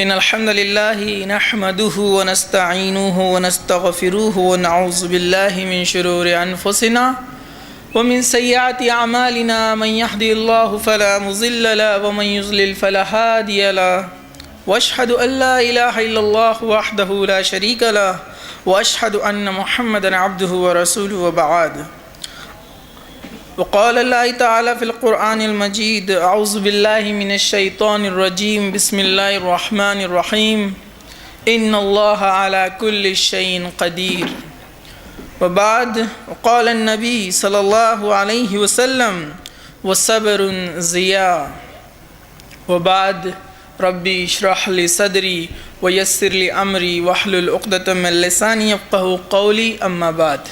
إن الحمد لله نحمده ونستعينه ونستغفره ونعوذ بالله من شرور أنفسنا ومن سيئات أعمالنا من يهدي الله فلا مضل له ومن يضلل فلا هادي له وأشهد أن لا إله إلا الله وحده لا شريك له وأشهد أن محمدا عبده ورسوله وبعد. وقال الله تعالى في القرآن المجيد أعوذ بالله من الشيطان الرجيم بسم الله الرحمن الرحيم إن الله على كل شيء قدير. وبعد وقال النبي صلى الله عليه وسلم وصبر ضياء. وبعد ربي اشرح لي صدري ويسر لي أمري واحلل عقدة من لساني يفقهوا قولي. أما بعد،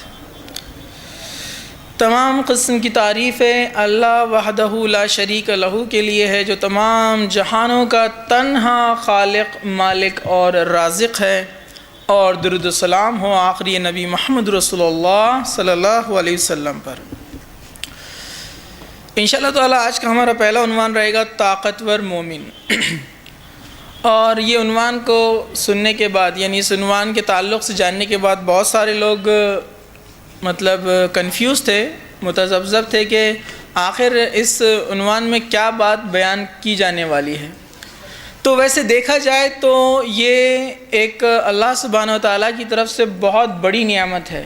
تمام قسم کی تعریفیں اللہ وحدہ لا شریک لہ کے لیے ہے، جو تمام جہانوں کا تنہا خالق، مالک اور رازق ہے، اور درود و سلام ہو آخری نبی محمد رسول اللہ صلی اللہ علیہ وسلم پر۔ انشاءاللہ تعالیٰ آج کا ہمارا پہلا عنوان رہے گا طاقتور مومن۔ اور یہ عنوان کو سننے کے بعد، یعنی اس عنوان کے تعلق سے جاننے کے بعد بہت سارے لوگ کنفیوز تھے، متذبذب تھے کہ آخر اس عنوان میں کیا بات بیان کی جانے والی ہے۔ تو ویسے دیکھا جائے تو یہ ایک اللہ سبحانہ وتعالیٰ کی طرف سے بہت بڑی نعمت ہے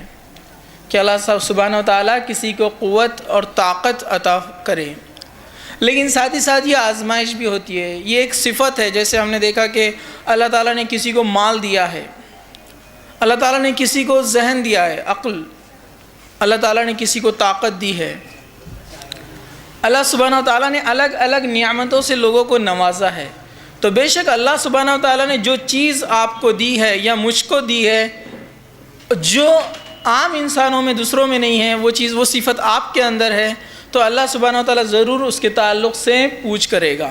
کہ اللہ سبحانہ وتعالیٰ کسی کو قوت اور طاقت عطا کرے، لیکن ساتھ ہی ساتھ یہ آزمائش بھی ہوتی ہے۔ یہ ایک صفت ہے، جیسے ہم نے دیکھا کہ اللہ تعالیٰ نے کسی کو مال دیا ہے، اللہ تعالیٰ نے کسی کو ذہن دیا ہے، عقل، اللہ تعالیٰ نے کسی کو طاقت دی ہے۔ اللہ سبحانہ وتعالیٰ نے الگ الگ نعمتوں سے لوگوں کو نوازا ہے۔ تو بے شک اللہ سبحانہ وتعالیٰ نے جو چیز آپ کو دی ہے یا مجھ کو دی ہے، جو عام انسانوں میں دوسروں میں نہیں ہے، وہ چیز، وہ صفت آپ کے اندر ہے، تو اللہ سبحانہ وتعالیٰ ضرور اس کے تعلق سے پوچھ کرے گا۔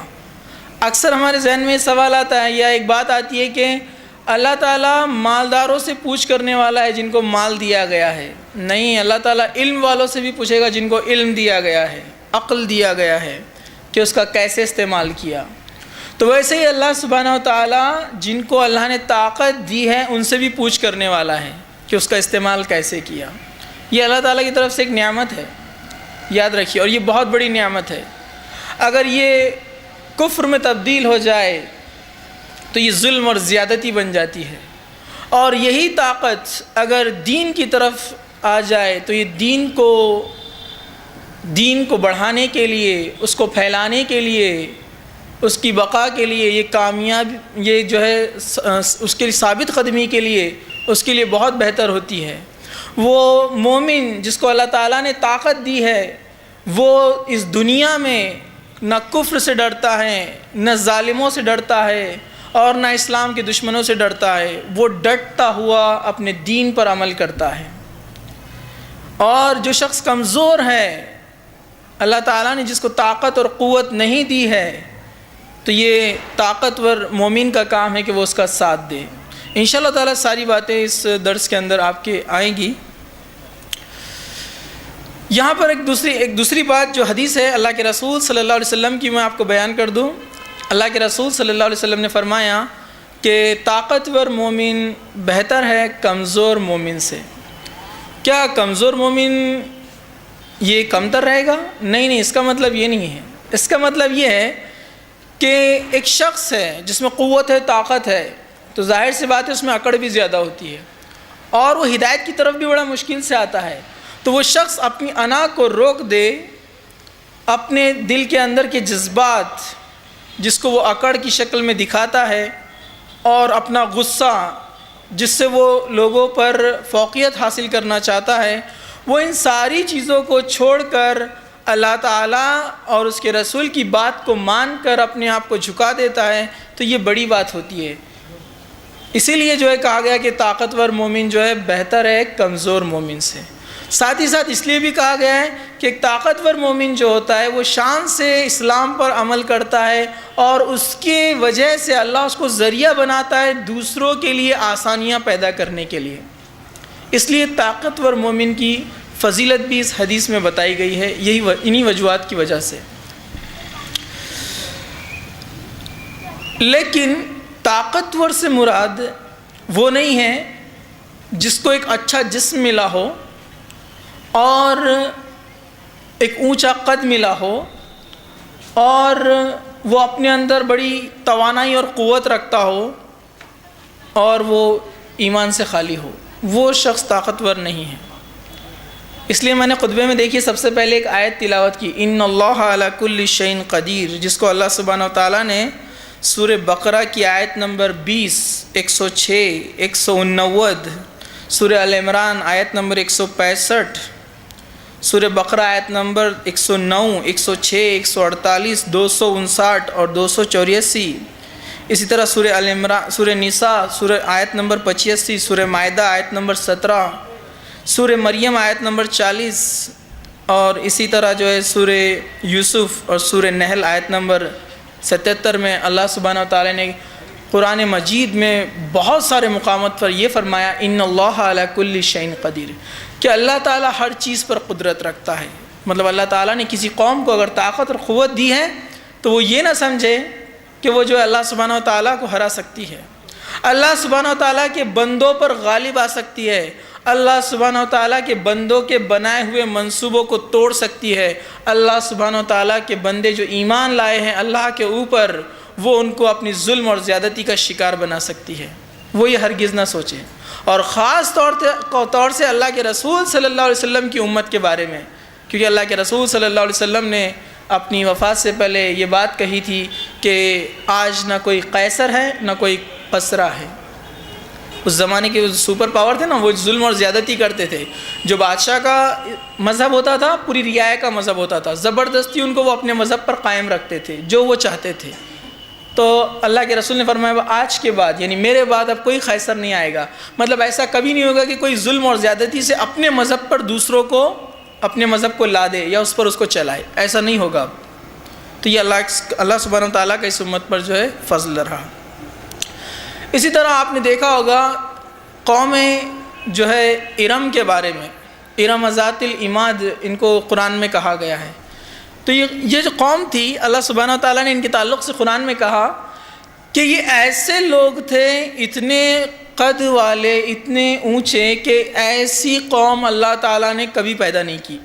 اکثر ہمارے ذہن میں سوال آتا ہے یا ایک بات آتی ہے کہ اللہ تعالیٰ مالداروں سے پوچھ کرنے والا ہے جن کو مال دیا گیا ہے۔ نہیں، اللہ تعالیٰ علم والوں سے بھی پوچھے گا جن کو علم دیا گیا ہے، عقل دیا گیا ہے، کہ اس کا کیسے استعمال کیا۔ تو ویسے ہی اللہ سبحانہ وتعالیٰ جن کو اللہ نے طاقت دی ہے ان سے بھی پوچھ کرنے والا ہے کہ اس کا استعمال کیسے کیا۔ یہ اللہ تعالیٰ کی طرف سے ایک نعمت ہے، یاد رکھیے، اور یہ بہت بڑی نعمت ہے۔ اگر یہ کفر میں تبدیل ہو جائے تو یہ ظلم اور زیادتی بن جاتی ہے، اور یہی طاقت اگر دین کی طرف آ جائے تو یہ دین کو بڑھانے کے لیے، اس کو پھیلانے کے لیے، اس کی بقا کے لیے، یہ کامیاب، یہ جو ہے اس کے ثابت قدمی کے لیے، اس کے لیے بہت بہتر ہوتی ہے۔ وہ مومن جس کو اللہ تعالیٰ نے طاقت دی ہے، وہ اس دنیا میں نہ کفر سے ڈرتا ہے، نہ ظالموں سے ڈرتا ہے، اور نہ اسلام کے دشمنوں سے ڈرتا ہے۔ وہ ڈٹتا ہوا اپنے دین پر عمل کرتا ہے۔ اور جو شخص کمزور ہے، اللہ تعالیٰ نے جس کو طاقت اور قوت نہیں دی ہے، تو یہ طاقتور مومن کا کام ہے کہ وہ اس کا ساتھ دے۔ انشاءاللہ تعالیٰ ساری باتیں اس درس کے اندر آپ کے آئیں گی۔ یہاں پر ایک دوسری بات جو حدیث ہے اللہ کے رسول صلی اللہ علیہ وسلم کی، میں آپ کو بیان کر دوں۔ اللہ کے رسول صلی اللہ علیہ وسلم نے فرمایا کہ طاقتور مومن بہتر ہے کمزور مومن سے۔ کیا کمزور مومن یہ کمتر رہے گا؟ نہیں، اس کا مطلب یہ نہیں ہے۔ اس کا مطلب یہ ہے کہ ایک شخص ہے جس میں قوت ہے، طاقت ہے، تو ظاہر سی بات ہے اس میں اکڑ بھی زیادہ ہوتی ہے، اور وہ ہدایت کی طرف بھی بڑا مشکل سے آتا ہے۔ تو وہ شخص اپنی انا کو روک دے، اپنے دل کے اندر کے جذبات جس کو وہ اکڑ کی شکل میں دکھاتا ہے، اور اپنا غصہ جس سے وہ لوگوں پر فوقیت حاصل کرنا چاہتا ہے، وہ ان ساری چیزوں کو چھوڑ کر اللہ تعالیٰ اور اس کے رسول کی بات کو مان کر اپنے آپ کو جھکا دیتا ہے، تو یہ بڑی بات ہوتی ہے۔ اسی لیے جو ہے کہا گیا کہ طاقتور مومن جو ہے بہتر ہے کمزور مومن سے۔ ساتھ ہی ساتھ اس لیے بھی کہا گیا ہے کہ ایک طاقتور مومن جو ہوتا ہے وہ شان سے اسلام پر عمل کرتا ہے، اور اس کی وجہ سے اللہ اس کو ذریعہ بناتا ہے دوسروں کے لیے آسانیاں پیدا کرنے کے لیے۔ اس لیے طاقتور مومن کی فضیلت بھی اس حدیث میں بتائی گئی ہے، انہی وجوہات کی وجہ سے۔ لیکن طاقتور سے مراد وہ نہیں ہے جس کو ایک اچھا جسم ملا ہو اور ایک اونچا قد ملا ہو اور وہ اپنے اندر بڑی توانائی اور قوت رکھتا ہو اور وہ ایمان سے خالی ہو، وہ شخص طاقتور نہیں ہے۔ اس لیے میں نے خطبے میں دیکھی سب سے پہلے ایک آیت تلاوت کی، ان اللہ علی کل شیء قدیر، جس کو اللہ سبحانہ وتعالیٰ نے سورہ بقرہ کی آیت نمبر 20، 106، 189، سورہ ال عمران آیت نمبر 165، سورہ بقرہ آیت نمبر 109، 106، 148، 259 اور 284، اسی طرح سورہ ال عمران، سورہ نساء سورہ آیت نمبر 85، سورہ مائدہ آیت نمبر 17، سورہ مریم آیت نمبر 40، اور اسی طرح جو ہے سورہ یوسف اور سورہ نحل آیت نمبر 77 میں اللہ سبحانہ وتعالی نے قرآن مجید میں بہت سارے مقامات پر یہ فرمایا، ان اللہ علی کل شیء قدیر، کہ اللہ تعالیٰ ہر چیز پر قدرت رکھتا ہے۔ مطلب اللہ تعالیٰ نے کسی قوم کو اگر طاقت اور قوت دی ہے تو وہ یہ نہ سمجھے کہ وہ جو اللہ سبحانہ وتعالیٰ کو ہرا سکتی ہے، اللہ سبحانہ وتعالیٰ کے بندوں پر غالب آ سکتی ہے، اللہ سبحانہ وتعالیٰ کے بندوں کے بنائے ہوئے منصوبوں کو توڑ سکتی ہے، اللہ سبحانہ وتعالیٰ کے بندے جو ایمان لائے ہیں اللہ کے اوپر، وہ ان کو اپنی ظلم اور زیادتی کا شکار بنا سکتی ہے۔ وہ یہ ہرگز نہ سوچیں، اور خاص طور سے اللہ کے رسول صلی اللہ علیہ وسلم کی امت کے بارے میں، کیونکہ اللہ کے رسول صلی اللہ علیہ وسلم نے اپنی وفات سے پہلے یہ بات کہی تھی کہ آج نہ کوئی قیصر ہے نہ کوئی کسریٰ ہے۔ اس زمانے کے سپر پاور تھے نا، وہ ظلم اور زیادتی کرتے تھے۔ جو بادشاہ کا مذہب ہوتا تھا پوری رعایا کا مذہب ہوتا تھا، زبردستی ان کو وہ اپنے مذہب پر قائم رکھتے تھے جو وہ چاہتے تھے۔ تو اللہ کے رسول نے فرمایا آج کے بعد یعنی میرے بعد اب کوئی قیصر نہیں آئے گا، مطلب ایسا کبھی نہیں ہوگا کہ کوئی ظلم اور زیادتی سے اپنے مذہب پر دوسروں کو اپنے مذہب کو لا دے یا اس پر اس کو چلائے، ایسا نہیں ہوگا اب۔ تو یہ اللہ سبحانہ وتعالیٰ کا اس امت پر جو ہے فضل رہا۔ اسی طرح آپ نے دیکھا ہوگا قوم جو ہے ارم کے بارے میں، ارم ذات العماد ان کو قرآن میں کہا گیا ہے۔ تو یہ جو قوم تھی اللہ سبحانہ وتعالیٰ نے ان کے تعلق سے قرآن میں کہا کہ یہ ایسے لوگ تھے اتنے قد والے، اتنے اونچے کہ ایسی قوم اللہ تعالیٰ نے کبھی پیدا نہیں کی،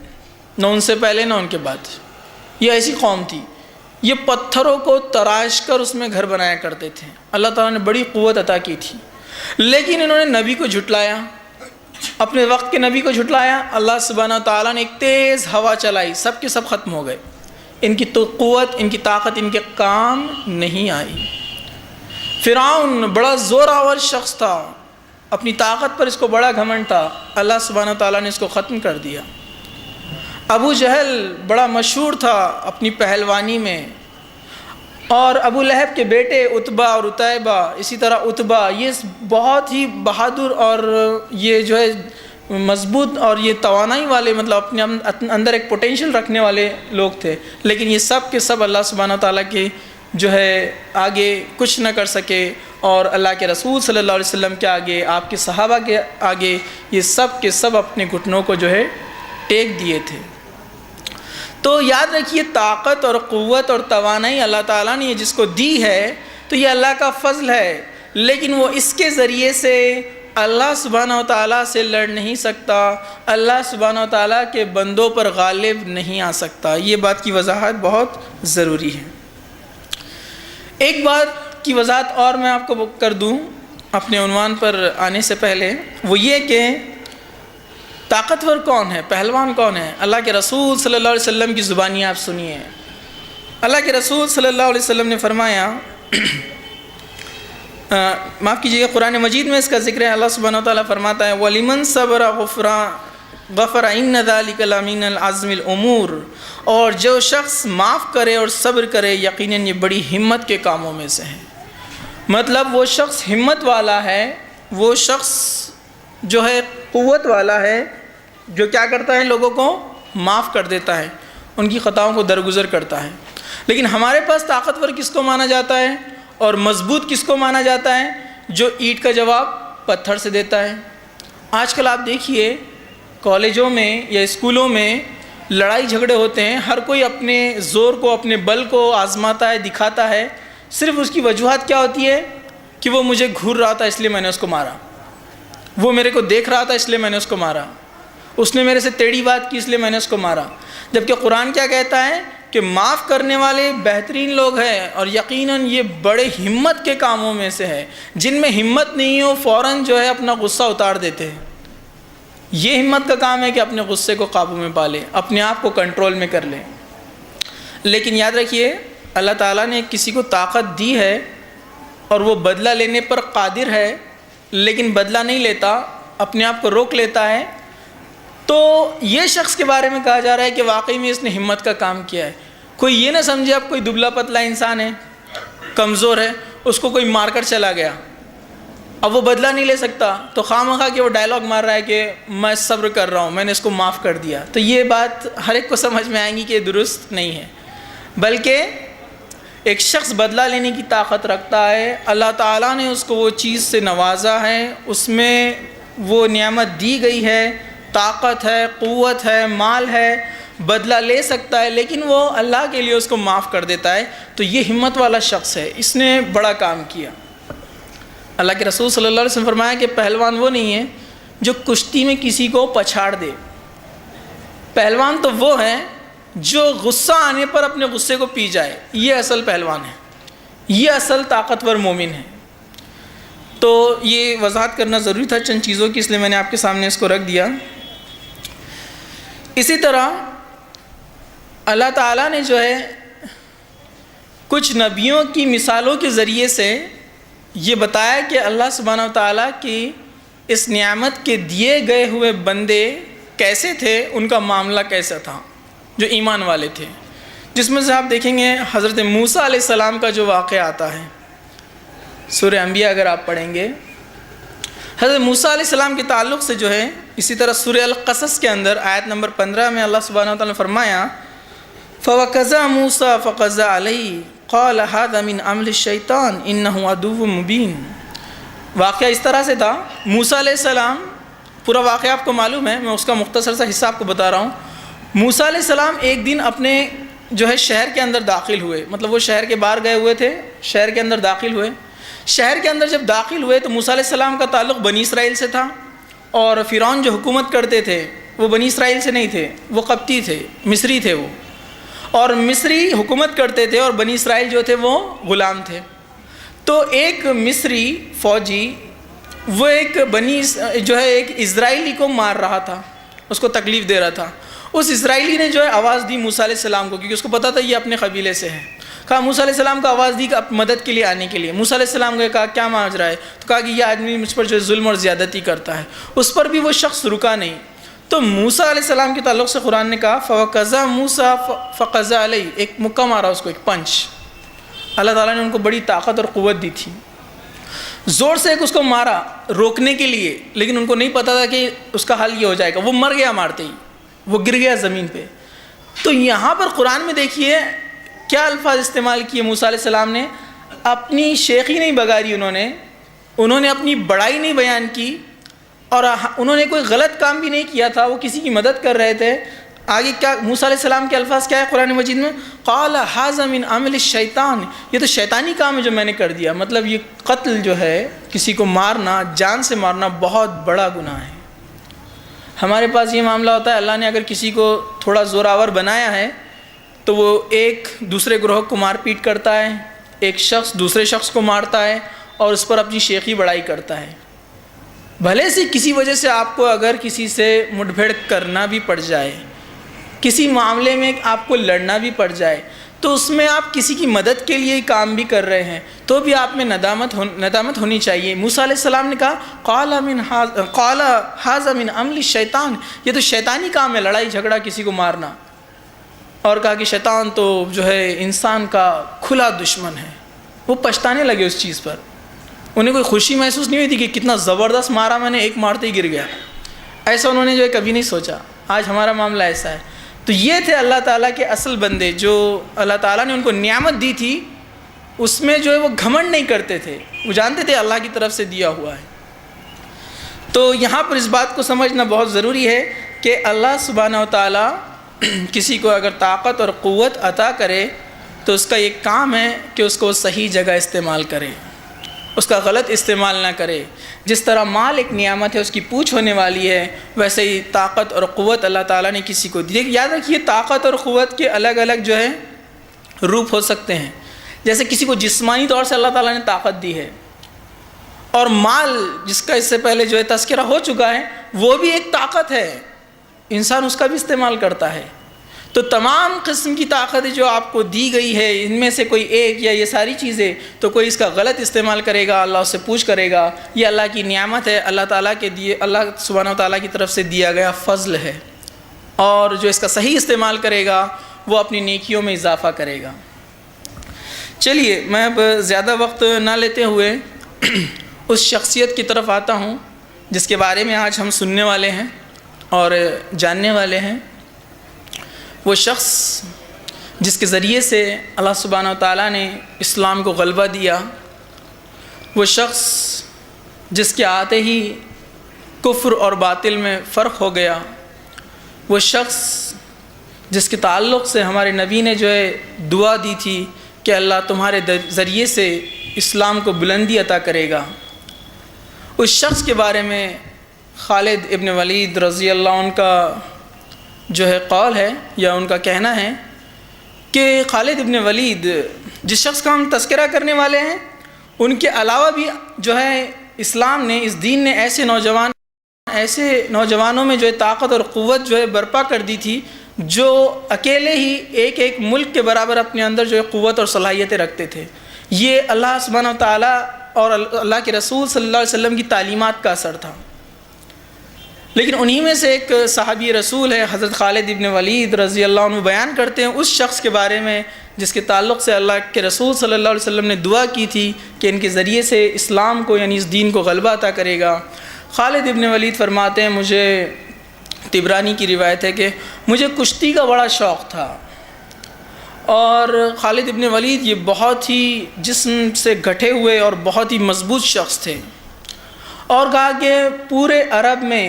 نہ ان سے پہلے نہ ان کے بعد۔ یہ ایسی قوم تھی، یہ پتھروں کو تراش کر اس میں گھر بنایا کرتے تھے، اللہ تعالیٰ نے بڑی قوت عطا کی تھی، لیکن انہوں نے نبی کو جھٹلایا، اپنے وقت کے نبی کو جھٹلایا۔ اللہ سبحانہ وتعالیٰ نے ایک تیز ہوا چلائی، سب کے سب ختم ہو گئے، ان کی تو قوت، ان کی طاقت ان کے کام نہیں آئی۔ فرعون بڑا زور آور شخص تھا، اپنی طاقت پر اس کو بڑا گھمنڈ تھا، اللہ سبحانہ وتعالیٰ نے اس کو ختم کر دیا۔ ابو جہل بڑا مشہور تھا اپنی پہلوانی میں، اور ابو لہب کے بیٹے عتبہ اور عتیبہ، اسی طرح عتبہ، یہ بہت ہی بہادر اور یہ جو ہے مضبوط اور یہ توانائی والے، مطلب اپنے اندر ایک پوٹینشیل رکھنے والے لوگ تھے، لیکن یہ سب کے سب اللہ سبحانہ تعالیٰ کے جو ہے آگے کچھ نہ کر سکے، اور اللہ کے رسول صلی اللہ علیہ وسلم کے آگے، آپ کے صحابہ کے آگے یہ سب کے سب اپنے گھٹنوں کو جو ہے ٹیک دیے تھے۔ تو یاد رکھیے طاقت اور قوت اور توانائی اللہ تعالیٰ نے جس کو دی ہے تو یہ اللہ کا فضل ہے، لیکن وہ اس کے ذریعے سے اللہ سبحانہ وتعالیٰ سے لڑ نہیں سکتا، اللہ سبحانہ وتعالیٰ کے بندوں پر غالب نہیں آ سکتا۔ یہ بات کی وضاحت بہت ضروری ہے۔ ایک بات کی وضاحت اور میں آپ کو کر دوں اپنے عنوان پر آنے سے پہلے، وہ یہ کہ طاقتور کون ہے، پہلوان کون ہے؟ اللہ کے رسول صلی اللہ علیہ وسلم کی زبانی آپ سنیے۔ اللہ کے رسول صلی اللہ علیہ وسلم نے فرمایا، معاف کیجیے گا، قرآن مجید میں اس کا ذکر ہے، اللہ سبحانہ وتعالیٰ فرماتا ہے وَلِمَنْ صَبَرَ غَفَرَ إِنَّ ذَلِكَ لَمِنَ الْعَزْمِ الْأُمُورِ، اور جو شخص معاف کرے اور صبر کرے یقیناً یہ بڑی ہمت کے کاموں میں سے ہے۔ مطلب وہ شخص ہمت والا ہے، وہ شخص جو ہے قوت والا ہے، جو کیا کرتا ہے لوگوں کو معاف کر دیتا ہے، ان کی خطاؤں کو درگزر کرتا ہے۔ لیکن ہمارے پاس طاقتور کس کو مانا جاتا ہے اور مضبوط کس کو مانا جاتا ہے؟ جو اینٹ کا جواب پتھر سے دیتا ہے۔ آج کل آپ دیکھیے کالجوں میں یا اسکولوں میں لڑائی جھگڑے ہوتے ہیں، ہر کوئی اپنے زور کو، اپنے بل کو آزماتا ہے، دکھاتا ہے، صرف اس کی وجوہات کیا ہوتی ہے کہ وہ مجھے گھور رہا تھا اس لیے میں نے اس کو مارا، وہ میرے کو دیکھ رہا تھا اس لیے میں نے اس کو مارا، اس نے میرے سے ٹیڑھی بات کی اس لیے میں نے اس کو مارا۔ جبکہ قرآن کیا کہتا ہے کہ معاف کرنے والے بہترین لوگ ہیں، اور یقیناً یہ بڑے ہمت کے کاموں میں سے ہے۔ جن میں ہمت نہیں ہو فوراً جو ہے اپنا غصہ اتار دیتے ہیں۔ یہ ہمت کا کام ہے کہ اپنے غصے کو قابو میں پا لے، اپنے آپ کو کنٹرول میں کر لے۔ لیکن یاد رکھیے اللہ تعالیٰ نے کسی کو طاقت دی ہے اور وہ بدلہ لینے پر قادر ہے، لیکن بدلہ نہیں لیتا، اپنے آپ کو روک لیتا ہے، تو یہ شخص کے بارے میں کہا جا رہا ہے کہ واقعی میں اس نے ہمت کا کام کیا ہے۔ کوئی یہ نہ سمجھے اب کوئی دبلا پتلا انسان ہے، کمزور ہے، اس کو کوئی مار کر چلا گیا، اب وہ بدلہ نہیں لے سکتا، تو خواہ کہ وہ ڈائلاگ مار رہا ہے کہ میں صبر کر رہا ہوں، میں نے اس کو معاف کر دیا، تو یہ بات ہر ایک کو سمجھ میں آئیں گی کہ درست نہیں ہے۔ بلکہ ایک شخص بدلہ لینے کی طاقت رکھتا ہے، اللہ تعالیٰ نے اس کو وہ چیز سے نوازا ہے، اس میں وہ نعمت دی گئی ہے، طاقت ہے، قوت ہے، مال ہے، بدلہ لے سکتا ہے، لیکن وہ اللہ کے لیے اس کو معاف کر دیتا ہے، تو یہ ہمت والا شخص ہے، اس نے بڑا کام کیا۔ اللہ کے رسول صلی اللہ علیہ وسلم فرمایا کہ پہلوان وہ نہیں ہے جو کشتی میں کسی کو پچھاڑ دے، پہلوان تو وہ ہے جو غصہ آنے پر اپنے غصے کو پی جائے، یہ اصل پہلوان ہے، یہ اصل طاقتور مومن ہے۔ تو یہ وضاحت کرنا ضروری تھا چند چیزوں کی، اس لیے میں نے آپ کے سامنے اس کو رکھ دیا۔ اسی طرح اللہ تعالیٰ نے جو ہے کچھ نبیوں کی مثالوں کے ذریعے سے یہ بتایا کہ اللہ سبحانہ و تعالیٰ کی اس نعمت کے دیے گئے ہوئے بندے کیسے تھے، ان کا معاملہ کیسا تھا، جو ایمان والے تھے، جس میں سے آپ دیکھیں گے حضرت موسیٰ علیہ السلام کا جو واقعہ آتا ہے سورہ انبیاء اگر آپ پڑھیں گے، حضرت موسیٰ علیہ السلام کے تعلق سے جو ہے، اسی طرح سورہ القصص کے اندر آیت نمبر 15 میں اللہ سبحانہ وتعالیٰ نے فرمایا فَوَقَزَا مُوسَىٰ فَقَزَا عَلَيْهِ قَالَ هَذَا مِنْ عَمْلِ الشَّيْطَانِ إِنَّهُ عَدُوٌّ مُبِينٌ۔ واقعہ اس طرح سے تھا، موسیٰ علیہ السلام، پورا واقعہ آپ کو معلوم ہے، میں اس کا مختصر سا حصہ آپ کو بتا رہا ہوں۔ موسیٰ علیہ السلام ایک دن اپنے جو ہے شہر کے اندر داخل ہوئے، مطلب وہ شہر کے باہر گئے ہوئے تھے، شہر کے اندر داخل ہوئے۔ شہر کے اندر جب داخل ہوئے تو موسیٰ علیہ السلام کا تعلق بنی اسرائیل سے تھا، اور فرعون جو حکومت کرتے تھے وہ بنی اسرائیل سے نہیں تھے، وہ قبطی تھے، مصری تھے وہ، اور مصری حکومت کرتے تھے اور بنی اسرائیل جو تھے وہ غلام تھے۔ تو ایک مصری فوجی وہ ایک جو ہے ایک اسرائیلی کو مار رہا تھا، اس کو تکلیف دے رہا تھا۔ اس اسرائیلی نے جو ہے آواز دی موسیٰ علیہ السلام کو، کیونکہ اس کو پتا تھا یہ اپنے قبیلے سے ہے، کہا موسیٰ علیہ السلام کو آواز دی کہ مدد کے لیے آنے کے لیے۔ موسیٰ علیہ السلام کو کہا کیا ماجرا ہے، تو کہا کہ یہ آدمی مجھ پر جو ظلم اور زیادتی کرتا ہے، اس پر بھی وہ شخص رکا نہیں۔ تو موسیٰ علیہ السلام کے تعلق سے قرآن نے کہا فَوَقَزَا مُوسَىٰ فَقَزَا عَلَيْهِ، ایک مکہ مارا اس کو، ایک پنچ۔ اللہ تعالیٰ نے ان کو بڑی طاقت اور قوت دی تھی، زور سے ایک اس کو مارا روکنے کے لیے، لیکن ان کو نہیں پتا تھا کہ اس کا حل یہ ہو جائے گا، وہ مر گیا مارتے ہی، وہ گر گیا زمین پہ۔ تو یہاں پر قرآن میں دیکھیے کیا الفاظ استعمال کیے موسیٰ علیہ السلام نے، اپنی شیخی نہیں بگاری، انہوں نے اپنی بڑائی نہیں بیان کی، اور انہوں نے کوئی غلط کام بھی نہیں کیا تھا، وہ کسی کی مدد کر رہے تھے۔ آگے کیا موسیٰ علیہ السلام کے الفاظ کیا ہے قرآن مجید میں، قال ھذا من عمل الشیطان، یہ تو شیطانی کام ہے جو میں نے کر دیا۔ مطلب یہ قتل جو ہے، کسی کو مارنا، جان سے مارنا بہت بڑا گناہ ہے۔ ہمارے پاس یہ معاملہ ہوتا ہے، اللہ نے اگر کسی کو تھوڑا زوراور بنایا ہے تو وہ ایک دوسرے گروہ کو مار پیٹ کرتا ہے، ایک شخص دوسرے شخص کو مارتا ہے اور اس پر اپنی شیخی بڑائی کرتا ہے۔ بھلے سے کسی وجہ سے آپ کو اگر کسی سے مٹ بھیڑ کرنا بھی پڑ جائے، کسی معاملے میں آپ کو لڑنا بھی پڑ جائے، تو اس میں آپ کسی کی مدد کے لیے کام بھی کر رہے ہیں، تو بھی آپ میں ندامت ہونی چاہیے۔ موسیٰ علیہ السلام نے کہا قال ھذا من عمل الشیطان، یہ تو شیطانی کام ہے، لڑائی جھگڑا کسی کو مارنا، اور کہا کہ شیطان تو جو ہے انسان کا کھلا دشمن ہے۔ وہ پچھتانے لگے اس چیز پر، انہیں کوئی خوشی محسوس نہیں ہوئی تھی کہ کتنا زبردست مارا میں نے، ایک مارتے ہی گر گیا، ایسا انہوں نے جو ہے کبھی نہیں سوچا۔ آج ہمارا معاملہ ایسا ہے۔ تو یہ تھے اللہ تعالیٰ کے اصل بندے، جو اللہ تعالیٰ نے ان کو نعمت دی تھی، اس میں جو ہے وہ گھمنڈ نہیں کرتے تھے، وہ جانتے تھے اللہ کی طرف سے دیا ہوا ہے۔ تو یہاں پر اس بات کو سمجھنا بہت ضروری ہے کہ اللہ سبحانہ و تعالیٰ کسی کو اگر طاقت اور قوت عطا کرے تو اس کا ایک کام ہے کہ اس کو صحیح جگہ استعمال کرے، اس کا غلط استعمال نہ کرے۔ جس طرح مال ایک نعمت ہے، اس کی پوچھ ہونے والی ہے، ویسے ہی طاقت اور قوت اللہ تعالیٰ نے کسی کو دی۔ یاد رکھیے طاقت اور قوت کے الگ الگ جو ہے روپ ہو سکتے ہیں۔ جیسے کسی کو جسمانی طور سے اللہ تعالیٰ نے طاقت دی ہے، اور مال جس کا اس سے پہلے جو ہے تذکرہ ہو چکا ہے وہ بھی ایک طاقت ہے، انسان اس کا بھی استعمال کرتا ہے۔ تو تمام قسم کی طاقتیں جو آپ کو دی گئی ہے، ان میں سے کوئی ایک یا یہ ساری چیزیں، تو کوئی اس کا غلط استعمال کرے گا، اللہ اس سے پوچھ کرے گا۔ یہ اللہ کی نعمت ہے، اللہ تعالیٰ کے دیے، اللہ سبحانہ و تعالیٰ کی طرف سے دیا گیا فضل ہے، اور جو اس کا صحیح استعمال کرے گا وہ اپنی نیکیوں میں اضافہ کرے گا۔ چلیے میں اب زیادہ وقت نہ لیتے ہوئے اس شخصیت کی طرف آتا ہوں جس کے بارے میں آج ہم سننے والے ہیں اور جاننے والے ہیں۔ وہ شخص جس کے ذریعے سے اللہ سبحانہ و تعالیٰ نے اسلام کو غلبہ دیا، وہ شخص جس کے آتے ہی کفر اور باطل میں فرق ہو گیا، وہ شخص جس کے تعلق سے ہمارے نبی نے جو ہے دعا دی تھی کہ اللہ تمہارے ذریعے سے اسلام کو بلندی عطا کرے گا، اس شخص کے بارے میں خالد ابن ولید رضی اللہ عنہ کا جو ہے قول ہے یا ان کا کہنا ہے کہ خالد ابن ولید جس شخص کا ہم تذکرہ کرنے والے ہیں، ان کے علاوہ بھی جو ہے اسلام نے، اس دین نے ایسے نوجوانوں میں جو ہے طاقت اور قوت جو ہے برپا کر دی تھی، جو اکیلے ہی ایک ایک ملک کے برابر اپنے اندر جو ہے قوت اور صلاحیتیں رکھتے تھے۔ یہ اللہ سبحانہ و تعالیٰ اور اللہ کے رسول صلی اللہ علیہ وسلم کی تعلیمات کا اثر تھا۔ لیکن انہی میں سے ایک صحابی رسول ہے حضرت خالد ابن ولید رضی اللہ عنہ، بیان کرتے ہیں اس شخص کے بارے میں جس کے تعلق سے اللہ کے رسول صلی اللہ علیہ وسلم نے دعا کی تھی کہ ان کے ذریعے سے اسلام کو یعنی اس دین کو غلبہ عطا کرے گا۔ خالد ابن ولید فرماتے ہیں، مجھے طبرانی کی روایت ہے کہ مجھے کشتی کا بڑا شوق تھا، اور خالد ابن ولید یہ بہت ہی جسم سے گھٹے ہوئے اور بہت ہی مضبوط شخص تھے، اور کہا کہ پورے عرب میں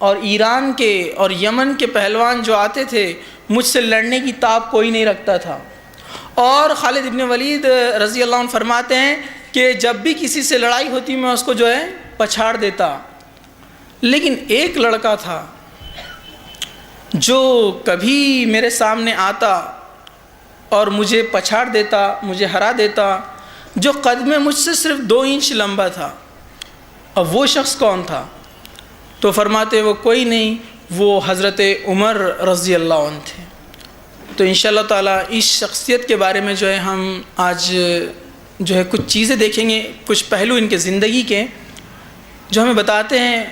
اور ایران کے اور یمن کے پہلوان جو آتے تھے مجھ سے لڑنے کی تاب کوئی نہیں رکھتا تھا۔ اور خالد ابن ولید رضی اللہ عنہ فرماتے ہیں کہ جب بھی کسی سے لڑائی ہوتی میں اس کو جو ہے پچھاڑ دیتا، لیکن ایک لڑکا تھا جو کبھی میرے سامنے آتا اور مجھے پچھاڑ دیتا، مجھے ہرا دیتا، جو قد میں مجھ سے صرف 2 انچ لمبا تھا۔ اب وہ شخص کون تھا؟ تو فرماتے وہ کوئی نہیں، وہ حضرت عمر رضی اللہ عنہ تھے۔ تو انشاءاللہ تعالیٰ اس شخصیت کے بارے میں جو ہے ہم آج جو ہے کچھ چیزیں دیکھیں گے، کچھ پہلو ان کے زندگی کے جو ہمیں بتاتے ہیں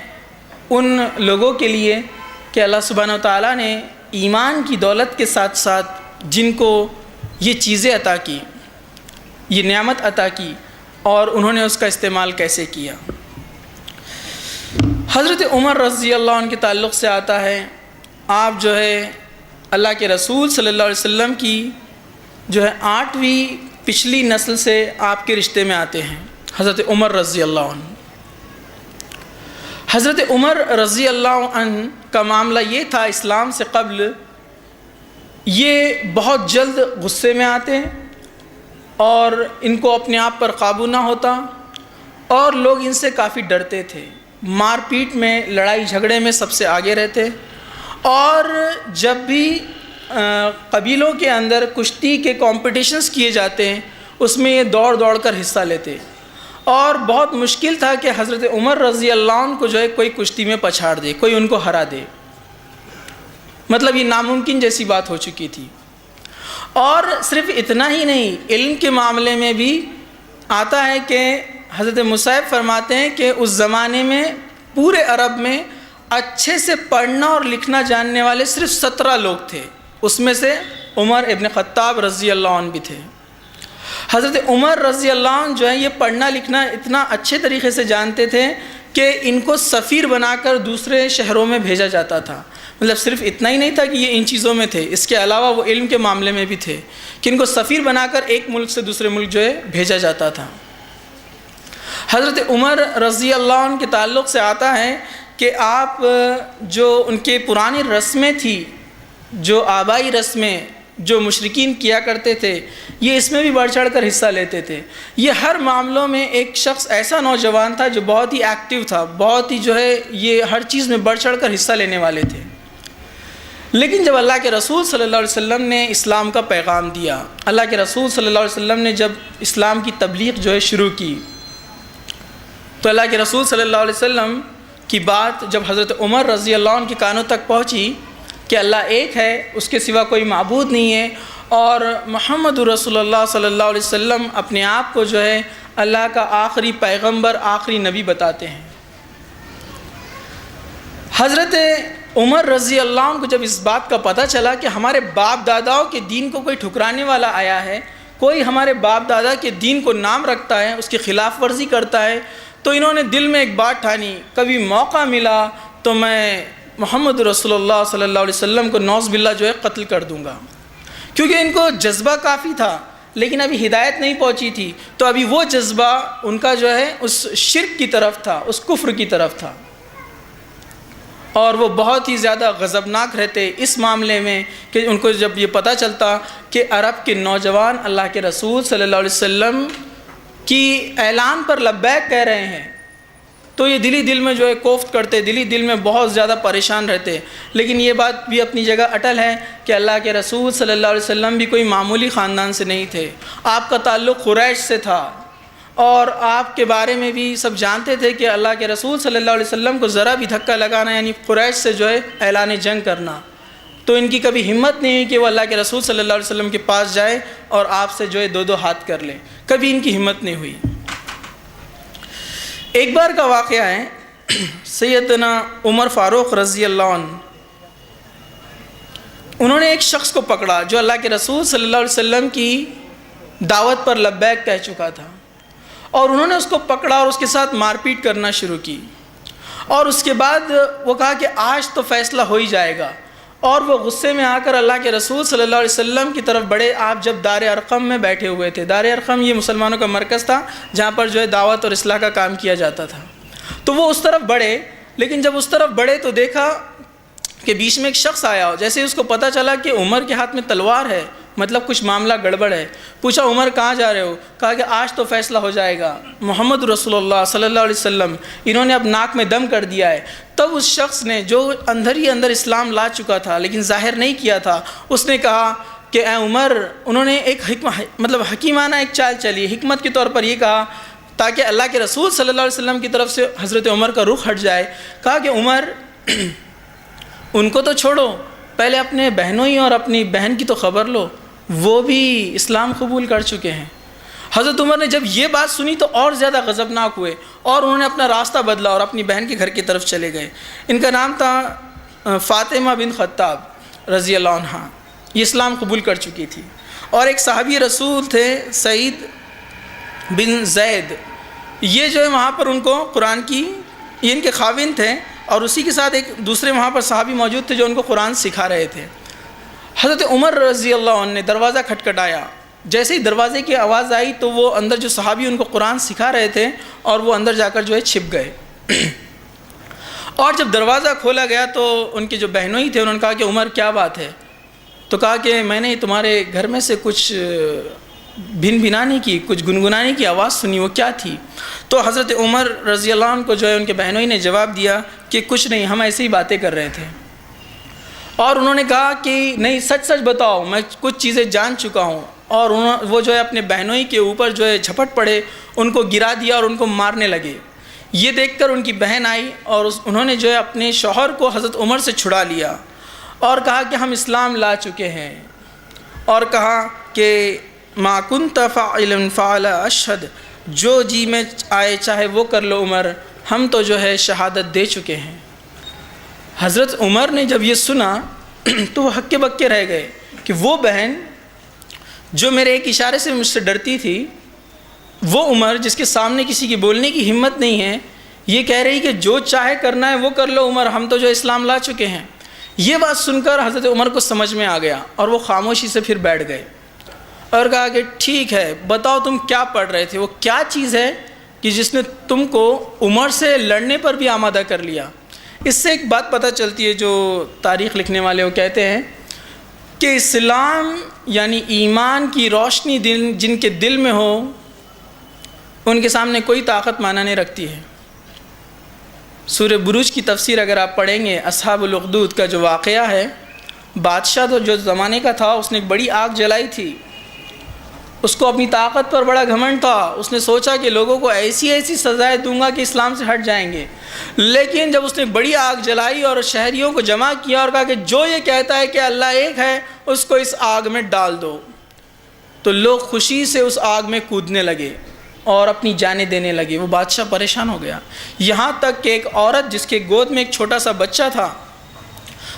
ان لوگوں کے لیے کہ اللہ سبحانہ و تعالیٰ نے ایمان کی دولت کے ساتھ ساتھ جن کو یہ چیزیں عطا کی، یہ نعمت عطا کی، اور انہوں نے اس کا استعمال کیسے کیا۔ حضرت عمر رضی اللہ عنہ کے تعلق سے آتا ہے، آپ جو ہے اللہ کے رسول صلی اللہ علیہ وسلم کی جو ہے 8ویں پچھلی نسل سے آپ کے رشتے میں آتے ہیں، حضرت عمر رضی اللہ عنہ۔ حضرت عمر رضی اللہ عنہ کا معاملہ یہ تھا، اسلام سے قبل یہ بہت جلد غصے میں آتے اور ان کو اپنے آپ پر قابو نہ ہوتا، اور لوگ ان سے کافی ڈرتے تھے، مار پیٹ میں، لڑائی جھگڑے میں سب سے آگے رہتے، اور جب بھی قبیلوں کے اندر کشتی کے کمپٹیشنز کیے جاتے ہیں اس میں یہ دوڑ دوڑ کر حصہ لیتے، اور بہت مشکل تھا کہ حضرت عمر رضی اللہ عنہ کو جو ہے کوئی کشتی میں پچھاڑ دے، کوئی ان کو ہرا دے، مطلب یہ ناممکن جیسی بات ہو چکی تھی۔ اور صرف اتنا ہی نہیں، علم کے معاملے میں بھی آتا ہے کہ حضرت مصعب فرماتے ہیں کہ اس زمانے میں پورے عرب میں اچھے سے پڑھنا اور لکھنا جاننے والے صرف 17 لوگ تھے، اس میں سے عمر ابن خطاب رضی اللہ عنہ بھی تھے۔ حضرت عمر رضی اللہ عنہ جو ہے یہ پڑھنا لکھنا اتنا اچھے طریقے سے جانتے تھے کہ ان کو سفیر بنا کر دوسرے شہروں میں بھیجا جاتا تھا۔ مطلب صرف اتنا ہی نہیں تھا کہ یہ ان چیزوں میں تھے، اس کے علاوہ وہ علم کے معاملے میں بھی تھے کہ ان کو سفیر بنا کر ایک ملک سے دوسرے ملک جو ہے بھیجا جاتا تھا۔ حضرت عمر رضی اللہ عنہ کے تعلق سے آتا ہے کہ آپ جو ان کے پرانی رسمیں تھیں، جو آبائی رسمیں جو مشرکین کیا کرتے تھے یہ اس میں بھی بڑھ چڑھ کر حصہ لیتے تھے۔ یہ ہر معاملوں میں ایک شخص ایسا نوجوان تھا جو بہت ہی ایکٹیو تھا، بہت ہی جو ہے یہ ہر چیز میں بڑھ چڑھ کر حصہ لینے والے تھے۔ لیکن جب اللہ کے رسول صلی اللہ علیہ وسلم نے اسلام کا پیغام دیا، اللہ کے رسول صلی اللہ علیہ وسلم نے جب اسلام کی تبلیغ جو ہے شروع کی، تو اللہ کے رسول صلی اللہ علیہ وسلم کی بات جب حضرت عمر رضی اللہ عنہ کے کانوں تک پہنچی کہ اللہ ایک ہے، اس کے سوا کوئی معبود نہیں ہے، اور محمد رسول اللہ صلی اللہ علیہ وسلم اپنے آپ کو جو ہے اللہ کا آخری پیغمبر، آخری نبی بتاتے ہیں۔ حضرت عمر رضی اللہ عنہ کو جب اس بات کا پتہ چلا کہ ہمارے باپ داداؤں کے دین کو کوئی ٹھکرانے والا آیا ہے، کوئی ہمارے باپ دادا کے دین کو نام رکھتا ہے، اس کی خلاف ورزی کرتا ہے، تو انہوں نے دل میں ایک بات ٹھانی، کبھی موقع ملا تو میں محمد رسول اللہ صلی اللہ علیہ وسلم کو نعوذ باللہ جو ہے قتل کر دوں گا، کیونکہ ان کو جذبہ کافی تھا لیکن ابھی ہدایت نہیں پہنچی تھی، تو ابھی وہ جذبہ ان کا جو ہے اس شرک کی طرف تھا، اس کفر کی طرف تھا، اور وہ بہت ہی زیادہ غضبناک رہتے اس معاملے میں کہ ان کو جب یہ پتہ چلتا کہ عرب کے نوجوان اللہ کے رسول صلی اللہ علیہ وسلم کی اعلان پر لبیک کہہ رہے ہیں، تو یہ دلی دل میں جو ہے کوفت کرتے، دلی دل میں بہت زیادہ پریشان رہتے۔ لیکن یہ بات بھی اپنی جگہ اٹل ہے کہ اللہ کے رسول صلی اللہ علیہ وسلم بھی کوئی معمولی خاندان سے نہیں تھے، آپ کا تعلق قریش سے تھا، اور آپ کے بارے میں بھی سب جانتے تھے کہ اللہ کے رسول صلی اللہ علیہ وسلم کو ذرا بھی دھکا لگانا یعنی قریش سے جو ہے اعلان جنگ کرنا، تو ان کی کبھی ہمت نہیں ہوئی کہ وہ اللہ کے رسول صلی اللہ علیہ وسلم کے پاس جائے اور آپ سے جو ہے دو ہاتھ کر لے، کبھی ان کی ہمت نہیں ہوئی۔ ایک بار کا واقعہ ہے، سیدنا عمر فاروق رضی اللہ عنہ، انہوں نے ایک شخص کو پکڑا جو اللہ کے رسول صلی اللہ علیہ وسلم کی دعوت پر لبیک کہہ چکا تھا، اور انہوں نے اس کو پکڑا اور اس کے ساتھ مار پیٹ کرنا شروع کی، اور اس کے بعد وہ کہا کہ آج تو فیصلہ ہو ہی جائے گا، اور وہ غصے میں آ کر اللہ کے رسول صلی اللہ علیہ وسلم کی طرف بڑھے۔ آپ جب دار ارقم میں بیٹھے ہوئے تھے، دار ارقم یہ مسلمانوں کا مرکز تھا جہاں پر جو ہے دعوت اور اصلاح کا کام کیا جاتا تھا، تو وہ اس طرف بڑھے، لیکن جب اس طرف بڑھے تو دیکھا کہ بیچ میں ایک شخص آیا، اور جیسے اس کو پتہ چلا کہ عمر کے ہاتھ میں تلوار ہے، مطلب کچھ معاملہ گڑبڑ ہے، پوچھا عمر کہاں جا رہے ہو؟ کہا کہ آج تو فیصلہ ہو جائے گا، محمد رسول اللہ صلی اللہ علیہ وسلم انہوں نے اب ناک میں دم کر دیا ہے۔ تب اس شخص نے جو اندر ہی اندر اسلام لا چکا تھا لیکن ظاہر نہیں کیا تھا، اس نے کہا کہ اے عمر، انہوں نے ایک حکیمانہ ایک چال چلی، حکمت کے طور پر یہ کہا تاکہ اللہ کے رسول صلی اللہ علیہ وسلم کی طرف سے حضرت عمر کا رخ ہٹ جائے، کہا کہ عمر ان کو تو چھوڑو، پہلے اپنے بہنوں ہی اور اپنی بہن کی تو خبر لو، وہ بھی اسلام قبول کر چکے ہیں۔ حضرت عمر نے جب یہ بات سنی تو اور زیادہ غضبناک ہوئے، اور انہوں نے اپنا راستہ بدلا اور اپنی بہن کے گھر کی طرف چلے گئے۔ ان کا نام تھا فاطمہ بن خطاب رضی اللہ عنہ، یہ اسلام قبول کر چکی تھی، اور ایک صحابی رسول تھے سعید بن زید، یہ جو ہے وہاں پر ان کو قرآن کی یہ ان کے خاوند تھے، اور اسی کے ساتھ ایک دوسرے وہاں پر صحابی موجود تھے جو ان کو قرآن سکھا رہے تھے۔ حضرت عمر رضی اللہ عنہ نے دروازہ کھٹکھٹایا، جیسے ہی دروازے کی آواز آئی تو وہ اندر جو صحابی ان کو قرآن سکھا رہے تھے اور وہ اندر جا کر جو ہے چھپ گئے، اور جب دروازہ کھولا گیا تو ان کے جو بہنوئی تھے انہوں نے کہا کہ عمر کیا بات ہے؟ تو کہا کہ میں نے تمہارے گھر میں سے کچھ بھن بھنانے کی، کچھ گنگنانے کی آواز سنی، وہ کیا تھی؟ تو حضرت عمر رضی اللہ عنہ کو جو ہے ان کے بہنوئی نے جواب دیا کہ کچھ نہیں، ہم ایسے ہی باتیں کر رہے تھے، اور انہوں نے کہا کہ نہیں سچ سچ بتاؤ، میں کچھ چیزیں جان چکا ہوں، اور وہ جو ہے اپنے بہنوئی کے اوپر جو ہے جھپٹ پڑے، ان کو گرا دیا اور ان کو مارنے لگے۔ یہ دیکھ کر ان کی بہن آئی اور انہوں نے جو ہے اپنے شوہر کو حضرت عمر سے چھڑا لیا اور کہا کہ ہم اسلام لا چکے ہیں، اور کہا کہ ما کنت فاعلا فعل اشہد، جو جی میں آئے چاہے وہ کر لو عمر، ہم تو جو ہے شہادت دے چکے ہیں۔ حضرت عمر نے جب یہ سنا تو وہ ہکے بکے رہ گئے کہ وہ بہن جو میرے ایک اشارے سے مجھ سے ڈرتی تھی، وہ عمر جس کے سامنے کسی کی بولنے کی ہمت نہیں ہے، یہ کہہ رہی کہ جو چاہے کرنا ہے وہ کر لو عمر، ہم تو جو اسلام لا چکے ہیں۔ یہ بات سن کر حضرت عمر کو سمجھ میں آ گیا اور وہ خاموشی سے پھر بیٹھ گئے اور کہا کہ ٹھیک ہے، بتاؤ تم کیا پڑھ رہے تھے، وہ کیا چیز ہے کہ جس نے تم کو عمر سے لڑنے پر بھی آمادہ کر لیا۔ اس سے ایک بات پتہ چلتی ہے جو تاریخ لکھنے والے وہ کہتے ہیں کہ اسلام یعنی ایمان کی روشنی جن کے دل میں ہو ان کے سامنے کوئی طاقت معنی نہیں رکھتی ہے۔ سورہ بروج کی تفسیر اگر آپ پڑھیں گے، اصحاب الاخدود کا جو واقعہ ہے، بادشاہ تو جو زمانے کا تھا اس نے ایک بڑی آگ جلائی تھی، اس کو اپنی طاقت پر بڑا گھمنڈ تھا، اس نے سوچا کہ لوگوں کو ایسی ایسی سزائیں دوں گا کہ اسلام سے ہٹ جائیں گے۔ لیکن جب اس نے بڑی آگ جلائی اور شہریوں کو جمع کیا اور کہا کہ جو یہ کہتا ہے کہ اللہ ایک ہے اس کو اس آگ میں ڈال دو، تو لوگ خوشی سے اس آگ میں کودنے لگے اور اپنی جانیں دینے لگے۔ وہ بادشاہ پریشان ہو گیا، یہاں تک کہ ایک عورت جس کے گود میں ایک چھوٹا سا بچہ تھا،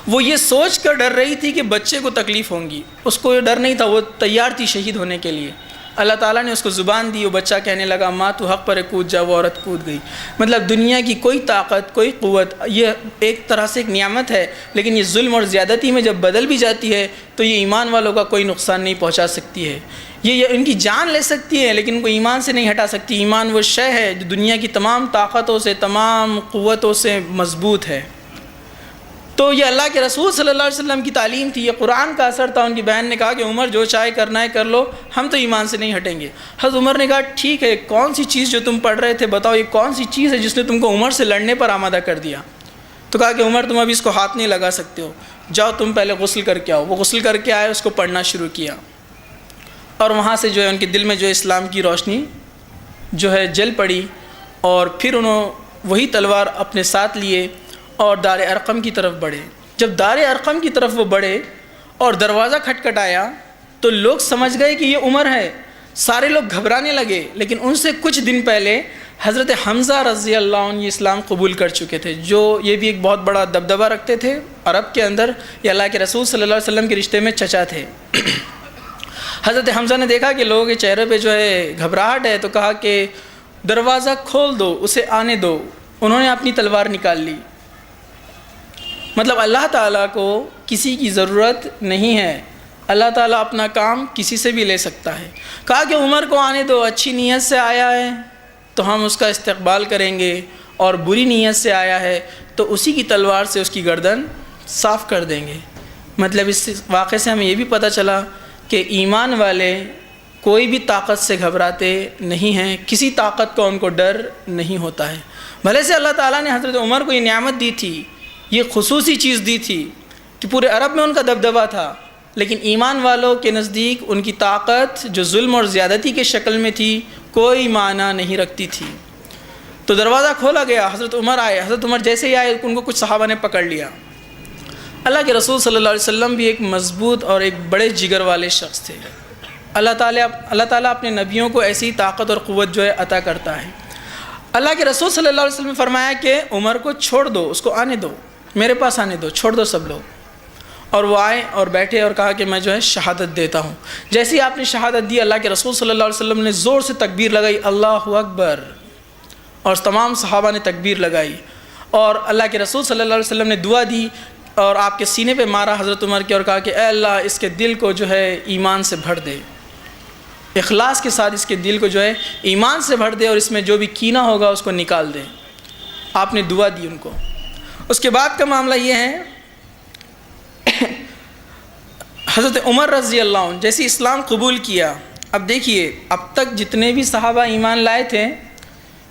وہ یہ سوچ کر ڈر رہی تھی کہ بچے کو تکلیف ہوں گی، اس کو یہ ڈر نہیں تھا، وہ تیار تھی شہید ہونے کے لیے۔ اللہ تعالیٰ نے اس کو زبان دی، وہ بچہ کہنے لگا ماں تو حق پر کود جا، وہ عورت کود گئی۔ مطلب دنیا کی کوئی طاقت، کوئی قوت، یہ ایک طرح سے ایک نعمت ہے، لیکن یہ ظلم اور زیادتی میں جب بدل بھی جاتی ہے تو یہ ایمان والوں کا کوئی نقصان نہیں پہنچا سکتی ہے۔ یہ ان کی جان لے سکتی ہے لیکن ان کو ایمان سے نہیں ہٹا سکتی۔ ایمان وہ شے ہے جو دنیا کی تمام طاقتوں سے، تمام قوتوں سے مضبوط ہے۔ تو یہ اللہ کے رسول صلی اللہ علیہ وسلم کی تعلیم تھی، یہ قرآن کا اثر تھا۔ ان کی بہن نے کہا کہ عمر جو چاہے کرنا ہے کر لو، ہم تو ایمان سے نہیں ہٹیں گے۔ حضرت عمر نے کہا ٹھیک ہے، کون سی چیز جو تم پڑھ رہے تھے بتاؤ، یہ کون سی چیز ہے جس نے تم کو عمر سے لڑنے پر آمادہ کر دیا؟ تو کہا کہ عمر تم ابھی اس کو ہاتھ نہیں لگا سکتے ہو، جاؤ تم پہلے غسل کر کے آؤ۔ وہ غسل کر کے آئے، اس کو پڑھنا شروع کیا، اور وہاں سے جو ہے ان کے دل میں جو اسلام کی روشنی جو ہے جل پڑی، اور پھر انہوں وہی تلوار اپنے ساتھ لیے اور دار ارقم کی طرف بڑھے۔ جب دار ارقم کی طرف وہ بڑھے اور دروازہ کھٹکھٹایا تو لوگ سمجھ گئے کہ یہ عمر ہے، سارے لوگ گھبرانے لگے۔ لیکن ان سے کچھ دن پہلے حضرت حمزہ رضی اللہ عنہ یہ اسلام قبول کر چکے تھے، جو یہ بھی ایک بہت بڑا دبدبہ رکھتے تھے عرب کے اندر، یہ اللہ کے رسول صلی اللہ علیہ وسلم کے رشتے میں چچا تھے۔ حضرت حمزہ نے دیکھا کہ لوگوں کے چہرے پہ جو ہے گھبراہٹ ہے، تو کہا کہ دروازہ کھول دو، اسے آنے دو۔ انہوں نے اپنی تلوار نکال لی۔ مطلب اللہ تعالیٰ کو کسی کی ضرورت نہیں ہے، اللہ تعالیٰ اپنا کام کسی سے بھی لے سکتا ہے۔ کہا کہ عمر کو آنے دو، اچھی نیت سے آیا ہے تو ہم اس کا استقبال کریں گے، اور بری نیت سے آیا ہے تو اسی کی تلوار سے اس کی گردن صاف کر دیں گے۔ مطلب اس واقعے سے ہمیں یہ بھی پتہ چلا کہ ایمان والے کوئی بھی طاقت سے گھبراتے نہیں ہیں، کسی طاقت کو ان کو ڈر نہیں ہوتا ہے۔ بھلے سے اللہ تعالیٰ نے حضرت عمر کو یہ نعمت دی تھی، یہ خصوصی چیز دی تھی کہ پورے عرب میں ان کا دبدبہ تھا، لیکن ایمان والوں کے نزدیک ان کی طاقت جو ظلم اور زیادتی کے شکل میں تھی کوئی معنی نہیں رکھتی تھی۔ تو دروازہ کھولا گیا، حضرت عمر آئے۔ حضرت عمر جیسے ہی آئے ان کو کچھ صحابہ نے پکڑ لیا۔ اللہ کے رسول صلی اللہ علیہ وسلم بھی ایک مضبوط اور ایک بڑے جگر والے شخص تھے۔ اللہ تعالیٰ اپنے نبیوں کو ایسی طاقت اور قوت جو ہے عطا کرتا ہے۔ اللہ کے رسول صلی اللہ علیہ وسلم نے فرمایا کہ عمر کو چھوڑ دو، اس کو آنے دو، میرے پاس آنے دو، چھوڑ دو سب لوگ۔ اور وہ آئے اور بیٹھے اور کہا کہ میں جو ہے شہادت دیتا ہوں۔ جیسے ہی آپ نے شہادت دی، اللہ کے رسول صلی اللہ علیہ وسلم نے زور سے تکبیر لگائی، اللہ اکبر، اور تمام صحابہ نے تکبیر لگائی، اور اللہ کے رسول صلی اللہ علیہ وسلم نے دعا دی اور آپ کے سینے پہ مارا حضرت عمر کے، اور کہا کہ اے اللہ اس کے دل کو جو ہے ایمان سے بھر دے، اخلاص کے ساتھ اس کے دل کو جو ہے ایمان سے بھر دے، اور اس میں جو بھی کینہ ہوگا اس کو نکال دے۔ آپ نے دعا دی ان کو۔ اس کے بعد کا معاملہ یہ ہے، حضرت عمر رضی اللہ عنہ جیسے اسلام قبول کیا، اب دیکھیے اب تک جتنے بھی صحابہ ایمان لائے تھے،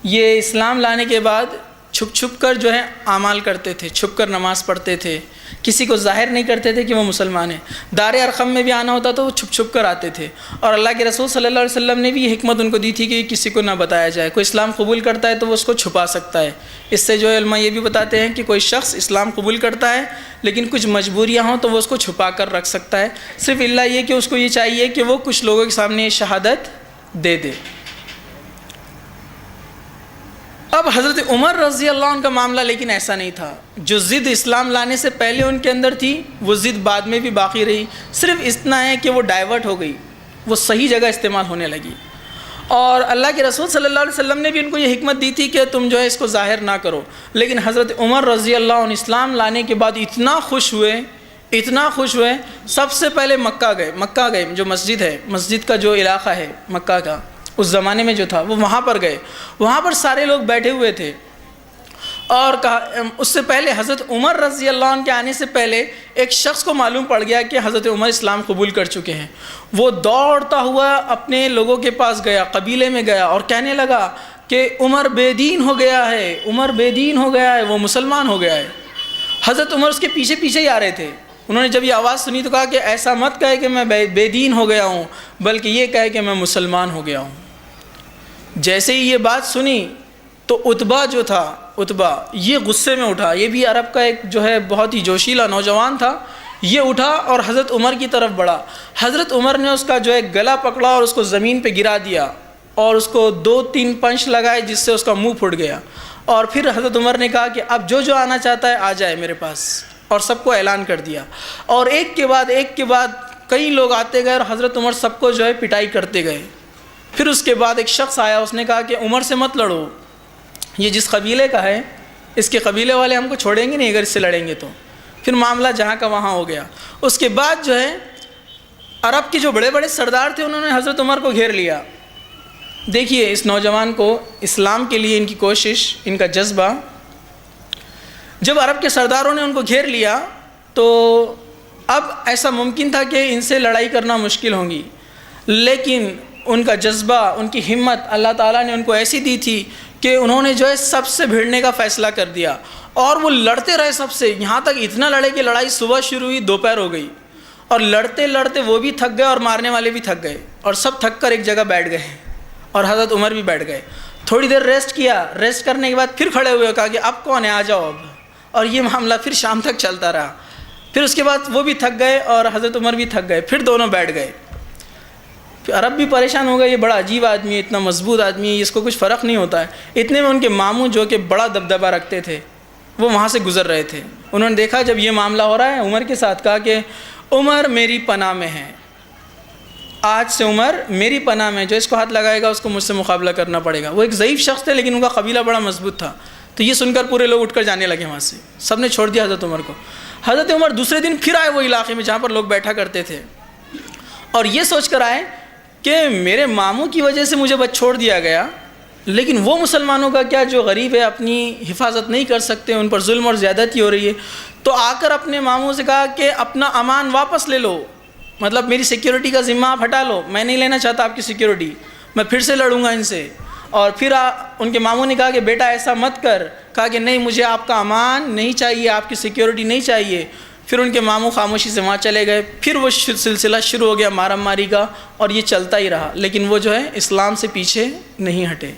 یہ اسلام لانے کے بعد چھپ چھپ کر جو ہے اعمال کرتے تھے، چھپ کر نماز پڑھتے تھے، کسی کو ظاہر نہیں کرتے تھے کہ وہ مسلمان ہیں۔ دار ارقم میں بھی آنا ہوتا تو وہ چھپ چھپ کر آتے تھے، اور اللہ کے رسول صلی اللہ علیہ وسلم نے بھی یہ حکمت ان کو دی تھی کہ کسی کو نہ بتایا جائے۔ کوئی اسلام قبول کرتا ہے تو وہ اس کو چھپا سکتا ہے۔ اس سے جو ہے علماء یہ بھی بتاتے ہیں کہ کوئی شخص اسلام قبول کرتا ہے لیکن کچھ مجبوریاں ہوں تو وہ اس کو چھپا کر رکھ سکتا ہے، صرف اللہ یہ کہ اس کو یہ چاہیے کہ وہ کچھ لوگوں کے سامنے شہادت دے دے۔ اب حضرت عمر رضی اللہ عنہ کا معاملہ لیکن ایسا نہیں تھا۔ جو ضد اسلام لانے سے پہلے ان کے اندر تھی وہ ضد بعد میں بھی باقی رہی، صرف اتنا ہے کہ وہ ڈائیورٹ ہو گئی، وہ صحیح جگہ استعمال ہونے لگی۔ اور اللہ کے رسول صلی اللہ علیہ وسلم نے بھی ان کو یہ حکمت دی تھی کہ تم جو ہے اس کو ظاہر نہ کرو، لیکن حضرت عمر رضی اللہ عنہ اسلام لانے کے بعد اتنا خوش ہوئے، سب سے پہلے مکہ گئے، جو مسجد ہے، مسجد کا جو علاقہ ہے مکہ کا اس زمانے میں جو تھا، وہ وہاں پر گئے۔ وہاں پر سارے لوگ بیٹھے ہوئے تھے، اور کہا اس سے پہلے حضرت عمر رضی اللہ عنہ کے آنے سے پہلے ایک شخص کو معلوم پڑ گیا کہ حضرت عمر اسلام قبول کر چکے ہیں. وہ دوڑتا ہوا اپنے لوگوں کے پاس گیا, قبیلے میں گیا اور کہنے لگا کہ عمر بے دین ہو گیا ہے, عمر بے دین ہو گیا ہے, وہ مسلمان ہو گیا ہے. حضرت عمر اس کے پیچھے پیچھے ہی آ رہے تھے. انہوں نے جب یہ آواز سنی تو کہا کہ ایسا مت کہے کہ میں بے دین ہو گیا ہوں, بلکہ یہ کہے کہ میں مسلمان ہو گیا ہوں. جیسے ہی یہ بات سنی تو عتبہ جو تھا, عتبہ یہ غصے میں اٹھا. یہ بھی عرب کا ایک جو ہے بہت ہی جوشیلا نوجوان تھا. یہ اٹھا اور حضرت عمر کی طرف بڑھا. حضرت عمر نے اس کا جو ہے گلا پکڑا اور اس کو زمین پہ گرا دیا اور اس کو 2-3 پنچ لگائے جس سے اس کا منہ پھٹ گیا. اور پھر حضرت عمر نے کہا کہ اب جو آنا چاہتا ہے آ جائے میرے پاس, اور سب کو اعلان کر دیا. اور ایک کے بعد کئی لوگ آتے گئے اور حضرت عمر سب کو جو ہے پٹائی کرتے گئے. پھر اس کے بعد ایک شخص آیا, اس نے کہا کہ عمر سے مت لڑو, یہ جس قبیلے کا ہے اس کے قبیلے والے ہم کو چھوڑیں گے نہیں اگر اس سے لڑیں گے تو. پھر معاملہ جہاں کا وہاں ہو گیا. اس کے بعد جو ہے عرب کے جو بڑے بڑے سردار تھے انہوں نے حضرت عمر کو گھیر لیا. دیکھیے اس نوجوان کو اسلام کے لیے ان کی کوشش, ان کا جذبہ. جب عرب کے سرداروں نے ان کو گھیر لیا تو اب ایسا ممکن تھا کہ ان سے لڑائی کرنا مشکل ہوگی, لیکن ان کا جذبہ, ان کی ہمت اللہ تعالیٰ نے ان کو ایسی دی تھی کہ انہوں نے جو ہے سب سے بھیڑنے کا فیصلہ کر دیا. اور وہ لڑتے رہے سب سے, یہاں تک اتنا لڑے کہ لڑائی صبح شروع ہوئی دوپہر ہو گئی. اور لڑتے لڑتے وہ بھی تھک گئے اور مارنے والے بھی تھک گئے, اور سب تھک کر ایک جگہ بیٹھ گئے اور حضرت عمر بھی بیٹھ گئے. تھوڑی دیر ریسٹ کیا, ریسٹ کرنے کے بعد پھر کھڑے ہوئے, کہا کہ اب کون ہے آ جاؤ اب. اور یہ معاملہ پھر شام تک چلتا رہا. پھر اس کے بعد وہ بھی تھک گئے اور حضرت عمر بھی تھک گئے, پھر دونوں بیٹھ گئے. پھر عرب بھی پریشان ہو گئے, یہ بڑا عجیب آدمی ہے, اتنا مضبوط آدمی ہے, اس کو کچھ فرق نہیں ہوتا ہے. اتنے میں ان کے ماموں جو کہ بڑا دبدبہ رکھتے تھے وہ وہاں سے گزر رہے تھے. انہوں نے دیکھا جب یہ معاملہ ہو رہا ہے عمر کے ساتھ, کہا کہ عمر میری پناہ میں ہے, آج سے عمر میری پناہ میں, جو اس کو ہاتھ لگائے گا اس کو مجھ سے مقابلہ کرنا پڑے گا. وہ ایک ضعیف شخص تھے لیکن ان کا قبیلہ بڑا مضبوط تھا. تو یہ سن کر پورے لوگ اٹھ کر جانے لگے وہاں سے, سب نے چھوڑ دیا حضرت عمر کو. حضرت عمر دوسرے دن پھر آئے وہ علاقے میں جہاں پر لوگ بیٹھا کرتے تھے, اور یہ سوچ کر آئے کہ میرے ماموں کی وجہ سے مجھے بس چھوڑ دیا گیا, لیکن وہ مسلمانوں کا کیا جو غریب ہے, اپنی حفاظت نہیں کر سکتے, ان پر ظلم اور زیادتی ہو رہی ہے. تو آ کر اپنے ماموں سے کہا کہ اپنا امان واپس لے لو, مطلب میری سیکیورٹی کا ذمہ آپ ہٹا لو, میں نہیں لینا چاہتا آپ کی سیکیورٹی, میں پھر سے لڑوں گا ان سے. اور پھر ان کے ماموں نے کہا کہ بیٹا ایسا مت کر, کہا کہ نہیں مجھے آپ کا امان نہیں چاہیے, آپ کی سیکیورٹی نہیں چاہیے. پھر ان کے ماموں خاموشی سے وہاں چلے گئے. پھر وہ سلسلہ شروع ہو گیا مارم ماری کا, اور یہ چلتا ہی رہا, لیکن وہ جو ہے اسلام سے پیچھے نہیں ہٹے.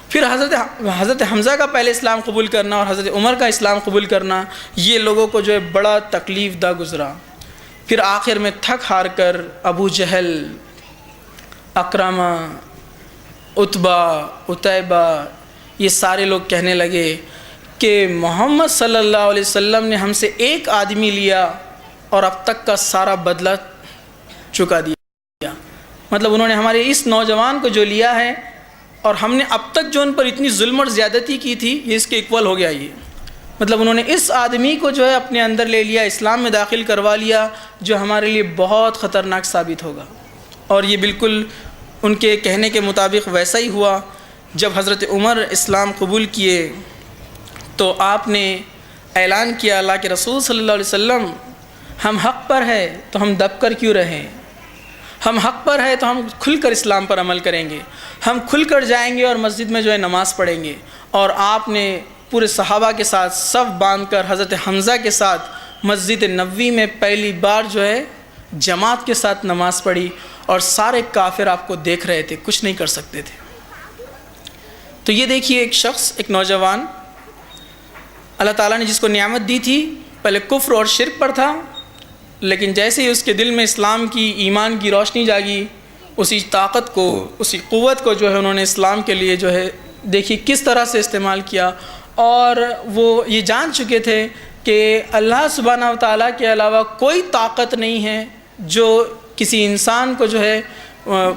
پھر حضرت حمزہ کا پہلے اسلام قبول کرنا اور حضرت عمر کا اسلام قبول کرنا, یہ لوگوں کو جو ہے بڑا تکلیف دہ گزرا. پھر آخر میں تھک ہار کر ابو جہل, اکرمہ, عتبہ, عتیبہ, یہ سارے لوگ کہنے لگے کہ محمد صلی اللہ علیہ وسلم نے ہم سے ایک آدمی لیا اور اب تک کا سارا بدلہ چکا دیا. مطلب انہوں نے ہمارے اس نوجوان کو جو لیا ہے اور ہم نے اب تک جو ان پر اتنی ظلم اور زیادتی کی تھی یہ اس کے ایکول ہو گیا. یہ مطلب انہوں نے اس آدمی کو جو ہے اپنے اندر لے لیا, اسلام میں داخل کروا لیا, جو ہمارے لیے بہت خطرناک ثابت ہوگا. اور یہ بالکل ان کے کہنے کے مطابق ویسا ہی ہوا. جب حضرت عمر اسلام قبول کیے تو آپ نے اعلان کیا, اللہ کے رسول صلی اللہ علیہ وسلم ہم حق پر ہے تو ہم دب کر کیوں رہیں, ہم حق پر ہے تو ہم کھل کر اسلام پر عمل کریں گے, ہم کھل کر جائیں گے اور مسجد میں جو ہے نماز پڑھیں گے. اور آپ نے پورے صحابہ کے ساتھ صف باندھ کر حضرت حمزہ کے ساتھ مسجد نبوی میں پہلی بار جو ہے جماعت کے ساتھ نماز پڑھی, اور سارے کافر آپ کو دیکھ رہے تھے, کچھ نہیں کر سکتے تھے. تو یہ دیکھیے ایک شخص, ایک نوجوان, اللہ تعالیٰ نے جس کو نعمت دی تھی پہلے کفر اور شرک پر تھا, لیکن جیسے ہی اس کے دل میں اسلام کی, ایمان کی روشنی جاگی, اسی طاقت کو, اسی قوت کو جو ہے انہوں نے اسلام کے لیے جو ہے دیکھیے کس طرح سے استعمال کیا. اور وہ یہ جان چکے تھے کہ اللہ سبحانہ و تعالیٰ کے علاوہ کوئی طاقت نہیں ہے جو کسی انسان کو جو ہے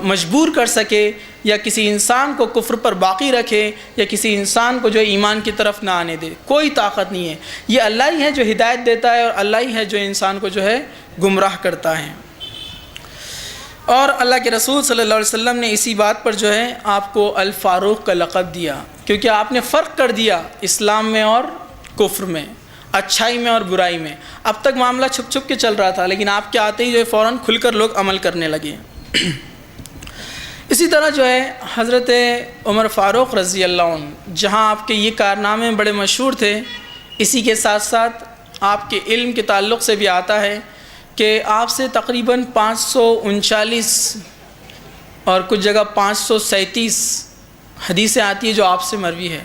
مجبور کر سکے, یا کسی انسان کو کفر پر باقی رکھے, یا کسی انسان کو جو ایمان کی طرف نہ آنے دے. کوئی طاقت نہیں ہے, یہ اللہ ہی ہے جو ہدایت دیتا ہے, اور اللہ ہی ہے جو انسان کو جو ہے گمراہ کرتا ہے. اور اللہ کے رسول صلی اللہ علیہ وسلم نے اسی بات پر جو ہے آپ کو الفاروق کا لقب دیا، کیونکہ آپ نے فرق کر دیا اسلام میں اور کفر میں، اچھائی میں اور برائی میں۔ اب تک معاملہ چھپ چھپ کے چل رہا تھا، لیکن آپ کے آتے ہی جو ہے فوراً کھل کر لوگ عمل کرنے لگے۔ اسی طرح جو ہے حضرت عمر فاروق رضی اللہ عنہ، جہاں آپ کے یہ کارنامے بڑے مشہور تھے، اسی کے ساتھ ساتھ آپ کے علم کے تعلق سے بھی آتا ہے کہ آپ سے تقریباً 539 اور کچھ جگہ 537 حدیثیں آتی ہیں جو آپ سے مروی ہے،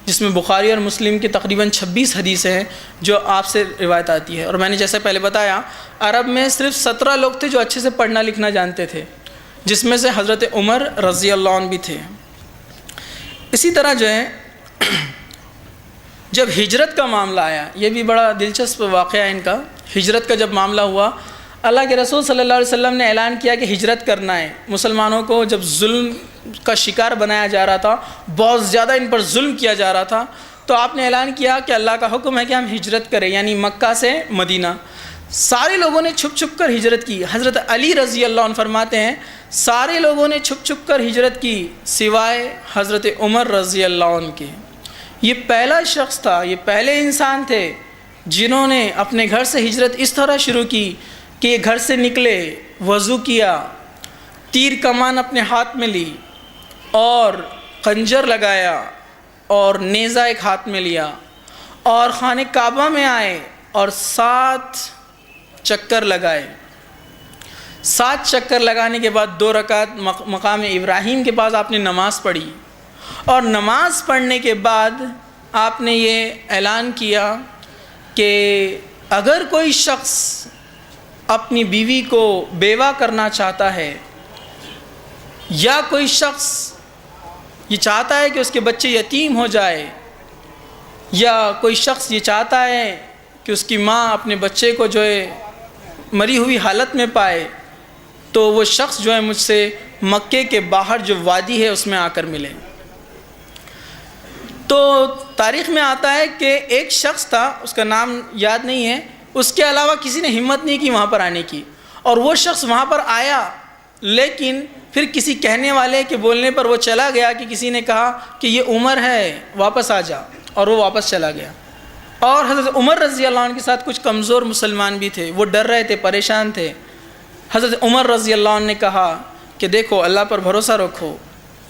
جس میں بخاری اور مسلم کی تقریباً 26 حدیثیں ہیں جو آپ سے روایت آتی ہے۔ اور میں نے جیسے پہلے بتایا، عرب میں صرف 17 لوگ تھے جو اچھے سے پڑھنا لکھنا جانتے تھے، جس میں سے حضرت عمر رضی اللہ عنہ بھی تھے۔ اسی طرح جو ہے جب ہجرت کا معاملہ آیا، یہ بھی بڑا دلچسپ واقعہ ہے ان کا۔ ہجرت کا جب معاملہ ہوا، اللہ کے رسول صلی اللہ علیہ وسلم نے اعلان کیا کہ ہجرت کرنا ہے۔ مسلمانوں کو جب ظلم کا شکار بنایا جا رہا تھا، بہت زیادہ ان پر ظلم کیا جا رہا تھا، تو آپ نے اعلان کیا کہ اللہ کا حکم ہے کہ ہم ہجرت کریں، یعنی مکہ سے مدینہ۔ سارے لوگوں نے چھپ چھپ کر ہجرت کی۔ حضرت علی رضی اللہ عنہ فرماتے ہیں سارے لوگوں نے چھپ چھپ کر ہجرت کی سوائے حضرت عمر رضی اللہ عنہ کے۔ یہ پہلا شخص تھا، یہ پہلے انسان تھے جنہوں نے اپنے گھر سے ہجرت اس طرح شروع کی کہ یہ گھر سے نکلے، وضو کیا، تیر کمان اپنے ہاتھ میں لی اور خنجر لگایا اور نیزہ ایک ہاتھ میں لیا اور خانہ کعبہ میں آئے اور 7 چکر لگائے۔ 7 چکر لگانے کے بعد 2 رکعت مقام ابراہیم کے پاس آپ نے نماز پڑھی، اور نماز پڑھنے کے بعد آپ نے یہ اعلان کیا کہ اگر کوئی شخص اپنی بیوی کو بیوہ کرنا چاہتا ہے، یا کوئی شخص یہ چاہتا ہے کہ اس کے بچے یتیم ہو جائے، یا کوئی شخص یہ چاہتا ہے کہ اس کی ماں اپنے بچے کو جو ہے مری ہوئی حالت میں پائے، تو وہ شخص جو ہے مجھ سے مکے کے باہر جو وادی ہے اس میں آ کر ملے۔ تو تاریخ میں آتا ہے کہ ایک شخص تھا، اس کا نام یاد نہیں ہے، اس کے علاوہ کسی نے ہمت نہیں کی وہاں پر آنے کی، اور وہ شخص وہاں پر آیا، لیکن پھر کسی کہنے والے کے بولنے پر وہ چلا گیا کہ کسی نے کہا کہ یہ عمر ہے، واپس آ جا، اور وہ واپس چلا گیا۔ اور حضرت عمر رضی اللہ عنہ کے ساتھ کچھ کمزور مسلمان بھی تھے، وہ ڈر رہے تھے، پریشان تھے۔ حضرت عمر رضی اللہ عنہ نے کہا کہ دیکھو اللہ پر بھروسہ رکھو،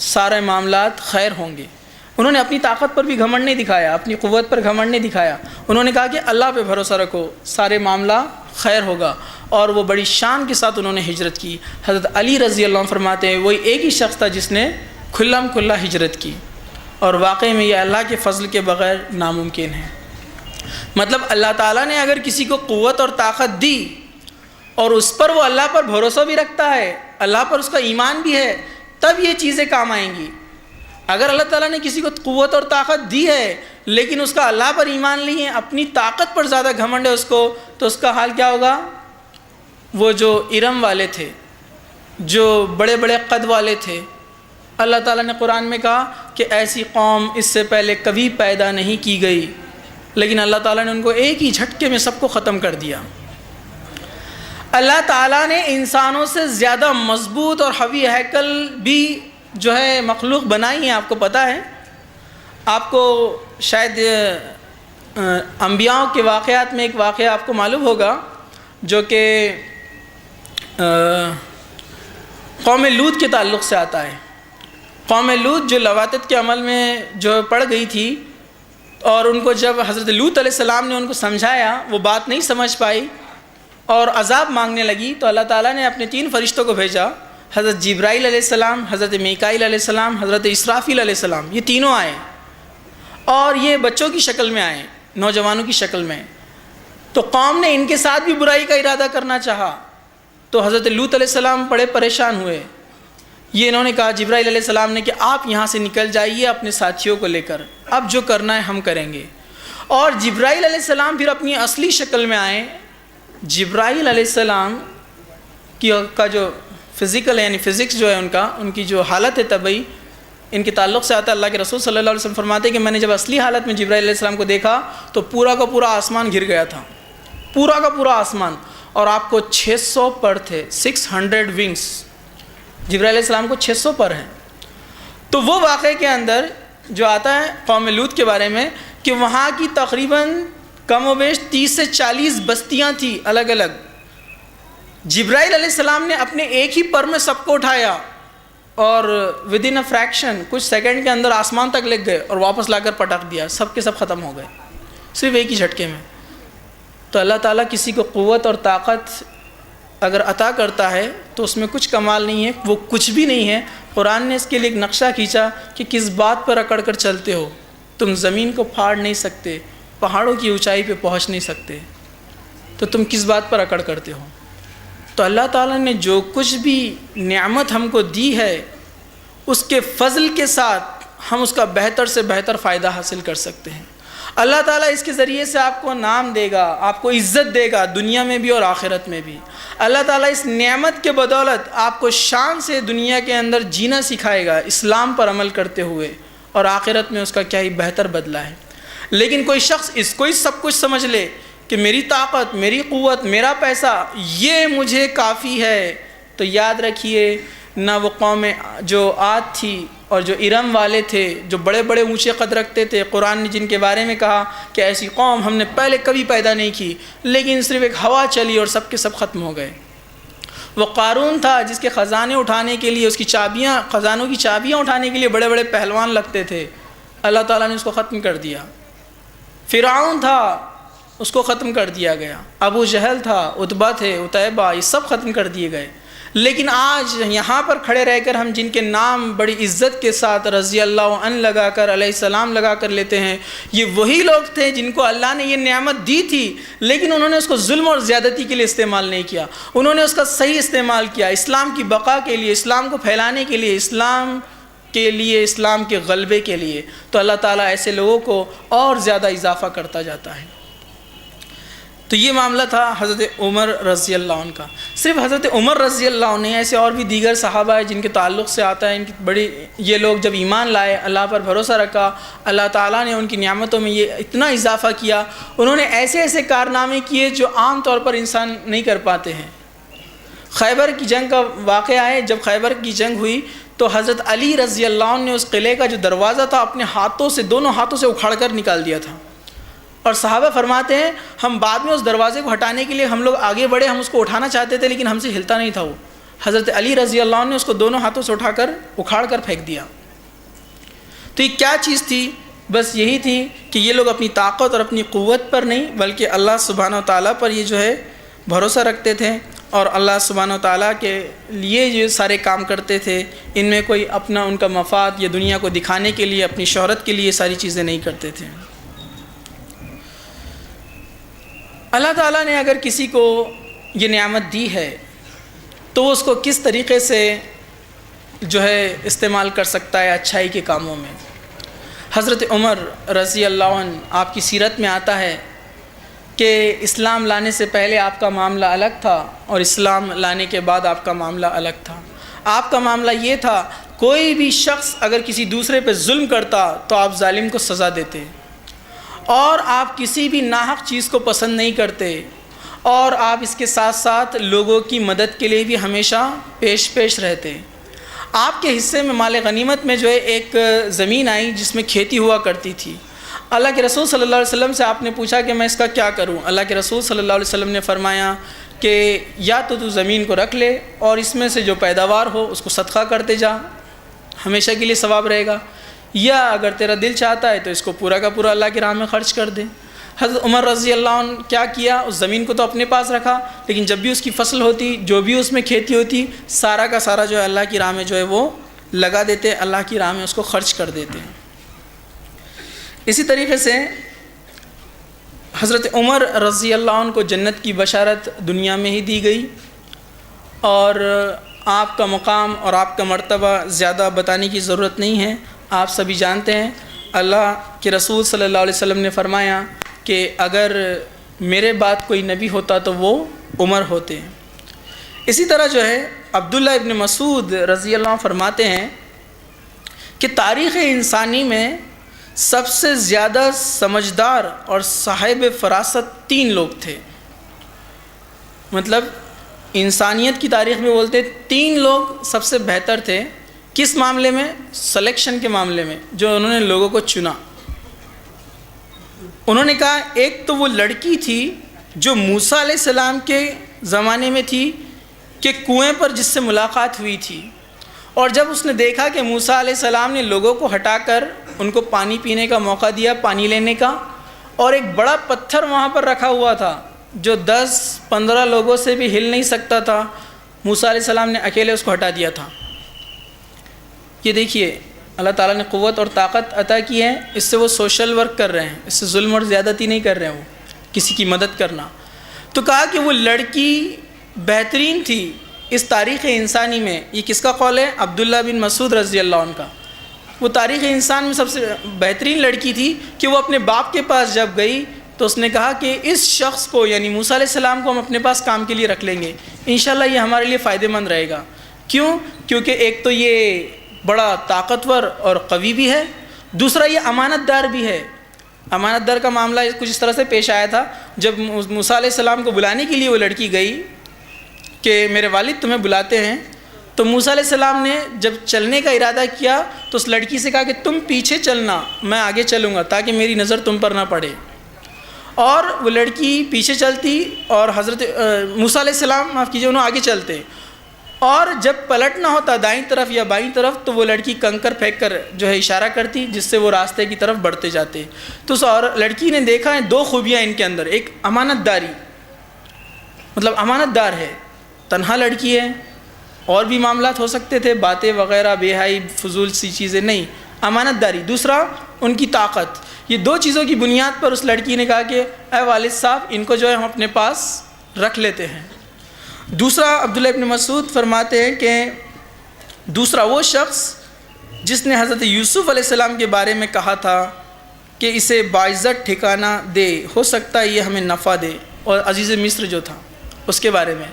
سارے معاملات خیر ہوں گے۔ انہوں نے اپنی طاقت پر بھی گھمنڈ نہیں دکھایا، اپنی قوت پر گھمنڈ نہیں دکھایا، انہوں نے کہا کہ اللہ پہ بھروسہ رکھو، سارے معاملہ خیر ہوگا، اور وہ بڑی شان کے ساتھ انہوں نے ہجرت کی۔ حضرت علی رضی اللہ عنہ فرماتے ہیں وہی ایک ہی شخص تھا جس نے کھلم کھلا ہجرت کی، اور واقعی میں یہ اللہ کے فضل کے بغیر ناممکن ہے۔ مطلب اللہ تعالیٰ نے اگر کسی کو قوت اور طاقت دی اور اس پر وہ اللہ پر بھروسہ بھی رکھتا ہے، اللہ پر اس کا ایمان بھی ہے، تب یہ چیزیں کام آئیں گی۔ اگر اللہ تعالیٰ نے کسی کو قوت اور طاقت دی ہے لیکن اس کا اللہ پر ایمان نہیں ہے، اپنی طاقت پر زیادہ گھمنڈ ہے اس کو، تو اس کا حال کیا ہوگا؟ وہ جو ارم والے تھے، جو بڑے بڑے قد والے تھے، اللہ تعالیٰ نے قرآن میں کہا کہ ایسی قوم اس سے پہلے کبھی پیدا نہیں کی گئی، لیکن اللہ تعالیٰ نے ان کو ایک ہی جھٹکے میں سب کو ختم کر دیا۔ اللہ تعالیٰ نے انسانوں سے زیادہ مضبوط اور قوی ہیکل بھی جو ہے مخلوق بنائی ہے، آپ کو پتہ ہے؟ آپ کو شاید انبیاء کے واقعات میں ایک واقعہ آپ کو معلوم ہوگا جو کہ قوم لوط کے تعلق سے آتا ہے۔ قوم لوط جو لواطت کے عمل میں جو پڑ گئی تھی، اور ان کو جب حضرت لوط علیہ السلام نے ان کو سمجھایا، وہ بات نہیں سمجھ پائی اور عذاب مانگنے لگی، تو اللہ تعالیٰ نے اپنے 3 فرشتوں کو بھیجا، حضرت جبرائیل علیہ السلام، حضرت میکائیل علیہ السلام، حضرت اسرافیل علیہ السلام۔ یہ تینوں آئے اور یہ بچوں کی شکل میں آئے، نوجوانوں کی شکل میں۔ تو قوم نے ان کے ساتھ بھی برائی کا ارادہ کرنا چاہا، تو حضرت لوط علیہ السلام بڑے پریشان ہوئے۔ یہ انہوں نے کہا جبرائیل علیہ السلام نے کہ آپ یہاں سے نکل جائیے اپنے ساتھیوں کو لے کر، اب جو کرنا ہے ہم کریں گے۔ اور جبرائیل علیہ السلام پھر اپنی اصلی شکل میں آئے۔ جبرائیل علیہ السلام کا جو فزیکل یعنی فزکس جو ہے ان کی جو حالت ہے طبعی، ان کے تعلق سے آتا ہے۔ اللہ کے رسول صلی اللہ علیہ وسلم فرماتے ہیں کہ میں نے جب اصلی حالت میں جبرائیل علیہ السلام کو دیکھا تو پورا کا پورا آسمان گر گیا تھا، پورا کا پورا آسمان، اور آپ کو 600 پر تھے، 600 ونگز جبرائیل علیہ السلام کو 600 پر ہیں۔ تو وہ واقعے کے اندر جو آتا ہے قوم لوط کے بارے میں کہ وہاں کی تقریباً کم و بیش 30 سے 40 بستیاں تھیں الگ الگ۔ جبرائیل علیہ السلام نے اپنے ایک ہی پر میں سب کو اٹھایا اور ودن اے فریکشن کچھ سیکنڈ کے اندر آسمان تک لے گئے اور واپس لا کر پٹک دیا، سب کے سب ختم ہو گئے صرف ایک ہی جھٹکے میں۔ تو اللہ تعالیٰ کسی کو قوت اور طاقت اگر عطا کرتا ہے تو اس میں کچھ کمال نہیں ہے، وہ کچھ بھی نہیں ہے۔ قرآن نے اس کے لیے ایک نقشہ کھینچا کہ کس بات پر اکڑ کر چلتے ہو، تم زمین کو پھاڑ نہیں سکتے، پہاڑوں کی اونچائی پہ پہنچ نہیں سکتے، تو تم کس بات پر اکڑ کرتے ہو؟ تو اللہ تعالیٰ نے جو کچھ بھی نعمت ہم کو دی ہے اس کے فضل کے ساتھ ہم اس کا بہتر سے بہتر فائدہ حاصل کر سکتے ہیں۔ اللہ تعالیٰ اس کے ذریعے سے آپ کو نام دے گا، آپ کو عزت دے گا دنیا میں بھی اور آخرت میں بھی۔ اللہ تعالیٰ اس نعمت کے بدولت آپ کو شان سے دنیا کے اندر جینا سکھائے گا اسلام پر عمل کرتے ہوئے، اور آخرت میں اس کا کیا ہی بہتر بدلہ ہے۔ لیکن کوئی شخص اس کو ہی سب کچھ سمجھ لے کہ میری طاقت، میری قوت، میرا پیسہ یہ مجھے کافی ہے، تو یاد رکھیے نہ وہ قوم جو عاد تھی اور جو ارم والے تھے جو بڑے بڑے اونچے قد رکھتے تھے، قرآن نے جن کے بارے میں کہا کہ ایسی قوم ہم نے پہلے کبھی پیدا نہیں کی، لیکن صرف ایک ہوا چلی اور سب کے سب ختم ہو گئے۔ وہ قارون تھا جس کے خزانے اٹھانے کے لیے، اس کی چابیاں، خزانوں کی چابیاں اٹھانے کے لیے بڑے بڑے پہلوان لگتے تھے، اللہ تعالیٰ نے اس کو ختم کر دیا۔ فرعون تھا، اس کو ختم کر دیا گیا۔ ابو جہل تھا، عتبہ تھے، عتیبہ، یہ سب ختم کر دیے گئے۔ لیکن آج یہاں پر کھڑے رہ کر ہم جن کے نام بڑی عزت کے ساتھ رضی اللہ عنہ لگا کر، علیہ السلام لگا کر لیتے ہیں، یہ وہی لوگ تھے جن کو اللہ نے یہ نعمت دی تھی، لیکن انہوں نے اس کو ظلم اور زیادتی کے لیے استعمال نہیں کیا، انہوں نے اس کا صحیح استعمال کیا، اسلام کی بقا کے لیے، اسلام کو پھیلانے کے لیے، اسلام کے لیے، اسلام کے غلبے کے لیے۔ تو اللہ تعالیٰ ایسے لوگوں کو اور زیادہ اضافہ کرتا جاتا ہے۔ تو یہ معاملہ تھا حضرت عمر رضی اللہ عنہ کا۔ صرف حضرت عمر رضی اللہ عنہ نہیں، ایسے اور بھی دیگر صحابہ ہیں جن کے تعلق سے آتا ہے، ان کی بڑی، یہ لوگ جب ایمان لائے، اللہ پر بھروسہ رکھا، اللہ تعالیٰ نے ان کی نعمتوں میں یہ اتنا اضافہ کیا، انہوں نے ایسے ایسے کارنامے کیے جو عام طور پر انسان نہیں کر پاتے ہیں۔ خیبر کی جنگ کا واقعہ ہے، جب خیبر کی جنگ ہوئی تو حضرت علی رضی اللہ عنہ نے اس قلعے کا جو دروازہ تھا اپنے ہاتھوں سے، دونوں ہاتھوں سے اکھاڑ کر نکال دیا تھا، اور صحابہ فرماتے ہیں ہم بعد میں اس دروازے کو ہٹانے کے لیے ہم لوگ آگے بڑھے، ہم اس کو اٹھانا چاہتے تھے لیکن ہم سے ہلتا نہیں تھا وہ۔ حضرت علی رضی اللہ عنہ نے اس کو دونوں ہاتھوں سے اٹھا کر اکھاڑ کر پھینک دیا۔ تو یہ کیا چیز تھی؟ بس یہی تھی کہ یہ لوگ اپنی طاقت اور اپنی قوت پر نہیں بلکہ اللہ سبحانہ و تعالیٰ پر یہ جو ہے بھروسہ رکھتے تھے، اور اللہ سبحانہ و تعالیٰ کے لیے یہ سارے کام کرتے تھے، ان میں کوئی اپنا ان کا مفاد یا دنیا کو دکھانے کے لیے، اپنی شہرت کے لیے ساری چیزیں نہیں کرتے تھے۔ اللہ تعالیٰ نے اگر کسی کو یہ نعمت دی ہے تو اس کو کس طریقے سے جو ہے استعمال کر سکتا ہے اچھائی کے کاموں میں۔ حضرت عمر رضی اللہ عنہ، آپ کی سیرت میں آتا ہے کہ اسلام لانے سے پہلے آپ کا معاملہ الگ تھا اور اسلام لانے کے بعد آپ کا معاملہ الگ تھا۔ آپ کا معاملہ یہ تھا کوئی بھی شخص اگر کسی دوسرے پہ ظلم کرتا تو آپ ظالم کو سزا دیتے، اور آپ کسی بھی ناحق چیز کو پسند نہیں کرتے، اور آپ اس کے ساتھ ساتھ لوگوں کی مدد کے لیے بھی ہمیشہ پیش رہتے۔ آپ کے حصے میں مال غنیمت میں جو ہے ایک زمین آئی جس میں کھیتی ہوا کرتی تھی۔ اللہ کے رسول صلی اللہ علیہ وسلم سے آپ نے پوچھا کہ میں اس کا کیا کروں؟ اللہ کے رسول صلی اللہ علیہ وسلم نے فرمایا کہ یا تو زمین کو رکھ لے اور اس میں سے جو پیداوار ہو اس کو صدقہ کرتے جا، ہمیشہ کے لیے ثواب رہے گا، یا اگر تیرا دل چاہتا ہے تو اس کو پورا کا پورا اللہ کی راہ میں خرچ کر دے۔ حضرت عمر رضی اللہ عنہ کیا کیا؟ اس زمین کو تو اپنے پاس رکھا، لیکن جب بھی اس کی فصل ہوتی، جو بھی اس میں کھیتی ہوتی، سارا کا سارا جو ہے اللہ کی راہ میں جو ہے وہ لگا دیتے، اللہ کی راہ میں اس کو خرچ کر دیتے۔ اسی طریقے سے حضرت عمر رضی اللہ عنہ کو جنت کی بشارت دنیا میں ہی دی گئی، اور آپ کا مقام اور آپ کا مرتبہ زیادہ بتانے کی ضرورت نہیں ہے، آپ سبھی جانتے ہیں۔ اللہ کے رسول صلی اللہ علیہ وسلم نے فرمایا کہ اگر میرے بعد کوئی نبی ہوتا تو وہ عمر ہوتے ہیں۔ اسی طرح جو ہے عبداللہ ابن مسعود رضی اللہ عنہ فرماتے ہیں کہ تاریخ انسانی میں سب سے زیادہ سمجھدار اور صاحب فراست 3 لوگ تھے، مطلب انسانیت کی تاریخ میں بولتے 3 لوگ سب سے بہتر تھے. کس معاملے میں؟ سلیکشن کے معاملے میں، جو انہوں نے لوگوں کو چنا. انہوں نے کہا ایک تو وہ لڑکی تھی جو موسیٰ علیہ السلام کے زمانے میں تھی کہ کنویں پر جس سے ملاقات ہوئی تھی، اور جب اس نے دیکھا کہ موسیٰ علیہ السلام نے لوگوں کو ہٹا کر ان کو پانی پینے کا موقع دیا، پانی لینے کا، اور ایک بڑا پتھر وہاں پر رکھا ہوا تھا جو 10-15 لوگوں سے بھی ہل نہیں سکتا تھا، موسیٰ علیہ السلام نے اکیلے اس کو ہٹا دیا تھا. یہ دیکھیے اللہ تعالیٰ نے قوت اور طاقت عطا کی ہے، اس سے وہ سوشل ورک کر رہے ہیں، اس سے ظلم اور زیادتی نہیں کر رہے ہیں، وہ کسی کی مدد کرنا. تو کہا کہ وہ لڑکی بہترین تھی اس تاریخ انسانی میں. یہ کس کا قول ہے؟ عبداللہ بن مسعود رضی اللہ عنہ کا. وہ تاریخ انسان میں سب سے بہترین لڑکی تھی کہ وہ اپنے باپ کے پاس جب گئی تو اس نے کہا کہ اس شخص کو یعنی موسیٰ علیہ السلام کو ہم اپنے پاس کام کے لیے رکھ لیں گے، انشاءاللہ یہ ہمارے لیے فائدہ مند رہے گا. کیوں؟ کیونکہ ایک تو یہ بڑا طاقتور اور قوی بھی ہے، دوسرا یہ امانت دار بھی ہے. امانت دار کا معاملہ کچھ اس طرح سے پیش آیا تھا جب موسیٰ علیہ السلام کو بلانے کے لیے وہ لڑکی گئی کہ میرے والد تمہیں بلاتے ہیں، تو موسیٰ علیہ السلام نے جب چلنے کا ارادہ کیا تو اس لڑکی سے کہا کہ تم پیچھے چلنا، میں آگے چلوں گا تاکہ میری نظر تم پر نہ پڑے. اور وہ لڑکی پیچھے چلتی اور حضرت موسیٰ علیہ السلام معاف کیجیے انہوں آگے چلتے، اور جب پلٹنا ہوتا دائیں طرف یا بائیں طرف تو وہ لڑکی کنکر پھینک کر جو ہے اشارہ کرتی، جس سے وہ راستے کی طرف بڑھتے جاتے. تو اس اور لڑکی نے دیکھا ہے 2 خوبیاں ان کے اندر، ایک امانت داری، مطلب امانت دار ہے، تنہا لڑکی ہے، اور بھی معاملات ہو سکتے تھے، باتیں وغیرہ بے حیائی فضول سی چیزیں نہیں، امانت داری. دوسرا ان کی طاقت. یہ 2 چیزوں کی بنیاد پر اس لڑکی نے کہا کہ اے والد صاحب ان کو جو ہے ہم اپنے پاس رکھ لیتے ہیں. دوسرا عبداللہ ابن مسعود فرماتے ہیں کہ دوسرا وہ شخص جس نے حضرت یوسف علیہ السلام کے بارے میں کہا تھا کہ اسے باعزت ٹھکانہ دے، ہو سکتا ہے یہ ہمیں نفع دے، اور عزیز مصر جو تھا اس کے بارے میں.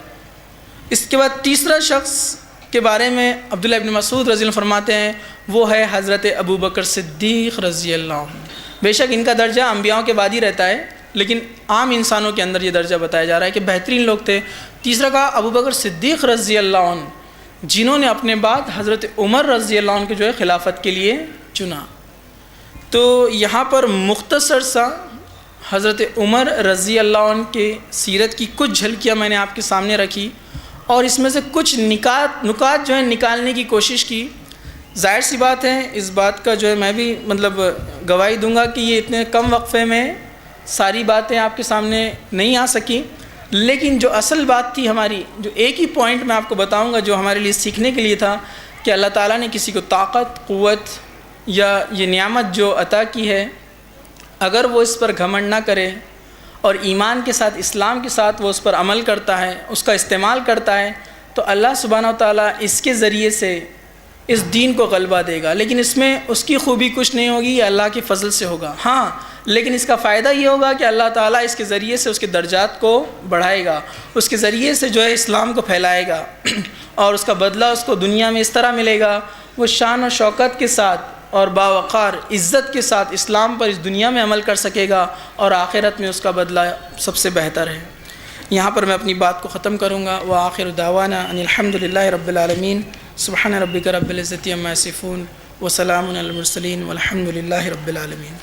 اس کے بعد تیسرا شخص کے بارے میں عبداللہ ابن مسعود رضی اللہ عنہ فرماتے ہیں وہ ہے حضرت ابو بکر صدیق رضی اللہ عنہ. بے شک ان کا درجہ انبیاءوں کے بعد ہی رہتا ہے، لیکن عام انسانوں کے اندر یہ درجہ بتایا جا رہا ہے کہ بہترین لوگ تھے. تیسرا کہا ابو بکر صدیق رضی اللہ عنہ، جنہوں نے اپنے بعد حضرت عمر رضی اللہ عنہ کو جو ہے خلافت کے لیے چنا. تو یہاں پر مختصر سا حضرت عمر رضی اللہ عنہ کے سیرت کی کچھ جھلکیاں میں نے آپ کے سامنے رکھی، اور اس میں سے کچھ نکات جو ہیں نکالنے کی کوشش کی. ظاہر سی بات ہے اس بات کا جو ہے میں بھی مطلب گواہی دوں گا کہ یہ اتنے کم وقفے میں ساری باتیں آپ کے سامنے نہیں آ سکیں، لیکن جو اصل بات تھی ہماری، جو ایک ہی پوائنٹ میں آپ کو بتاؤں گا جو ہمارے لیے سیکھنے کے لیے تھا کہ اللہ تعالیٰ نے کسی کو طاقت، قوت یا یہ نعمت جو عطا کی ہے، اگر وہ اس پر گھمنڈ نہ کرے اور ایمان کے ساتھ اسلام کے ساتھ وہ اس پر عمل کرتا ہے، اس کا استعمال کرتا ہے، تو اللہ سبحانہ و تعالیٰ اس کے ذریعے سے اس دین کو غلبہ دے گا. لیکن اس میں اس کی خوبی کچھ نہیں ہوگی، یہ اللہ کے فضل سے ہوگا. ہاں لیکن اس کا فائدہ یہ ہوگا کہ اللہ تعالیٰ اس کے ذریعے سے اس کے درجات کو بڑھائے گا، اس کے ذریعے سے جو ہے اسلام کو پھیلائے گا، اور اس کا بدلہ اس کو دنیا میں اس طرح ملے گا، وہ شان و شوکت کے ساتھ اور باوقار عزت کے ساتھ اسلام پر اس دنیا میں عمل کر سکے گا، اور آخرت میں اس کا بدلہ سب سے بہتر ہے. یہاں پر میں اپنی بات کو ختم کروں گا. وآخر دعوانا ان الحمدللہ رب العالمین. سبحان ربک رب العزۃ عما یصفون وسلام علی المرسلین والحمد للہ رب العالمین.